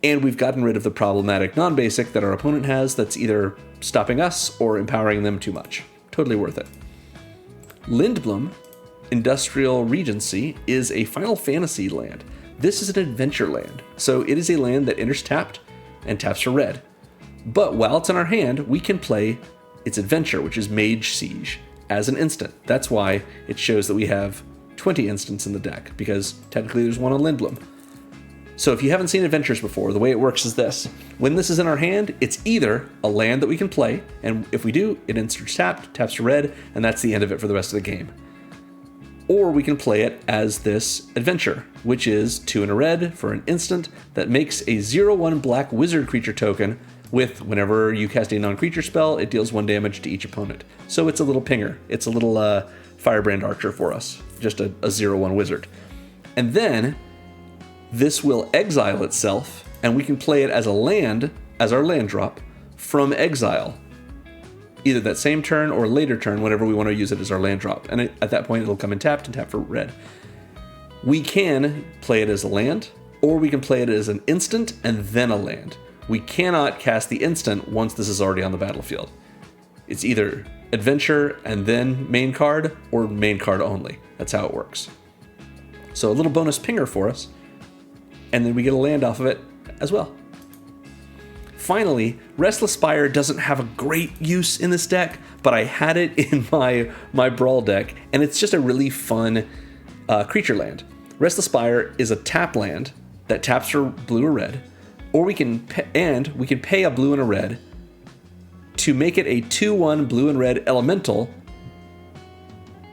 And we've gotten rid of the problematic non-basic that our opponent has that's either stopping us or empowering them too much. Totally worth it. Lindblom, Industrial Regency, is a Final Fantasy land. This is an adventure land, so it is a land that enters tapped and taps for red. But while it's in our hand, we can play its adventure, which is Mage Siege, as an instant. That's why it shows that we have 20 instants in the deck, because technically there's one on Lindblom. So if you haven't seen Adventures before, the way it works is this. When this is in our hand, it's either a land that we can play, and if we do, it enters tapped, taps for red, and that's the end of it for the rest of the game. Or we can play it as this adventure, which is 2 and a red for an instant that makes a 0/1 black wizard creature token with whenever you cast a non-creature spell, it deals 1 damage to each opponent. So it's a little pinger. It's a little Firebrand Archer for us, just a 0/1 wizard. And then this will exile itself, and we can play it as a land, as our land drop, from exile. Either that same turn or later turn, whenever we want to use it as our land drop. And at that point, it'll come in tapped and tap for red. We can play it as a land, or we can play it as an instant and then a land. We cannot cast the instant once this is already on the battlefield. It's either adventure and then main card, or main card only. That's how it works. So a little bonus pinger for us, and then we get a land off of it as well. Finally, Restless Spire doesn't have a great use in this deck, but I had it in my Brawl deck, and it's just a really fun creature land. Restless Spire is a tap land that taps for blue or red, or we can pay a blue and a red to make it a 2/1 blue and red elemental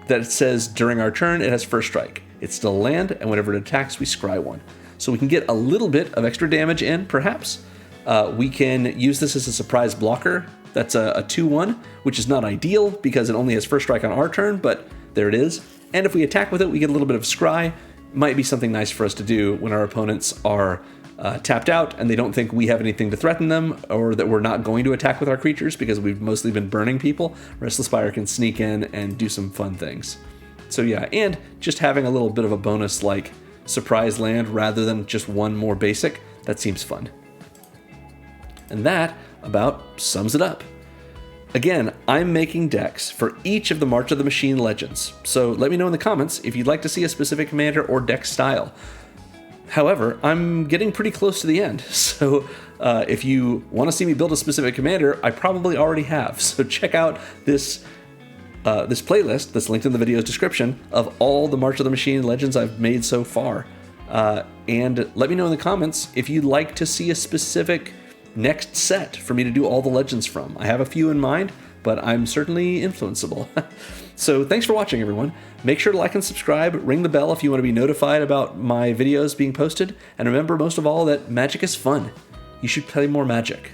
that says during our turn it has first strike. It's still a land, and whenever it attacks, we scry 1. So we can get a little bit of extra damage in, perhaps. We can use this as a surprise blocker. That's a 2/1, which is not ideal because it only has first strike on our turn, but there it is. And if we attack with it, we get a little bit of scry. Might be something nice for us to do when our opponents are tapped out and they don't think we have anything to threaten them, or that we're not going to attack with our creatures because we've mostly been burning people. Restless Spire can sneak in and do some fun things. So yeah, and just having a little bit of a bonus like surprise land rather than just one more basic, that seems fun. And that about sums it up. Again, I'm making decks for each of the March of the Machine legends, so let me know in the comments if you'd like to see a specific commander or deck style. However, I'm getting pretty close to the end, so if you want to see me build a specific commander, I probably already have. So check out this playlist that's linked in the video's description of all the March of the Machine legends I've made so far. And let me know in the comments if you'd like to see a specific next set for me to do all the legends from. I have a few in mind, but I'm certainly influenceable. So thanks for watching, everyone. Make sure to like and subscribe, ring the bell if you want to be notified about my videos being posted, and remember most of all that magic is fun. You should play more Magic.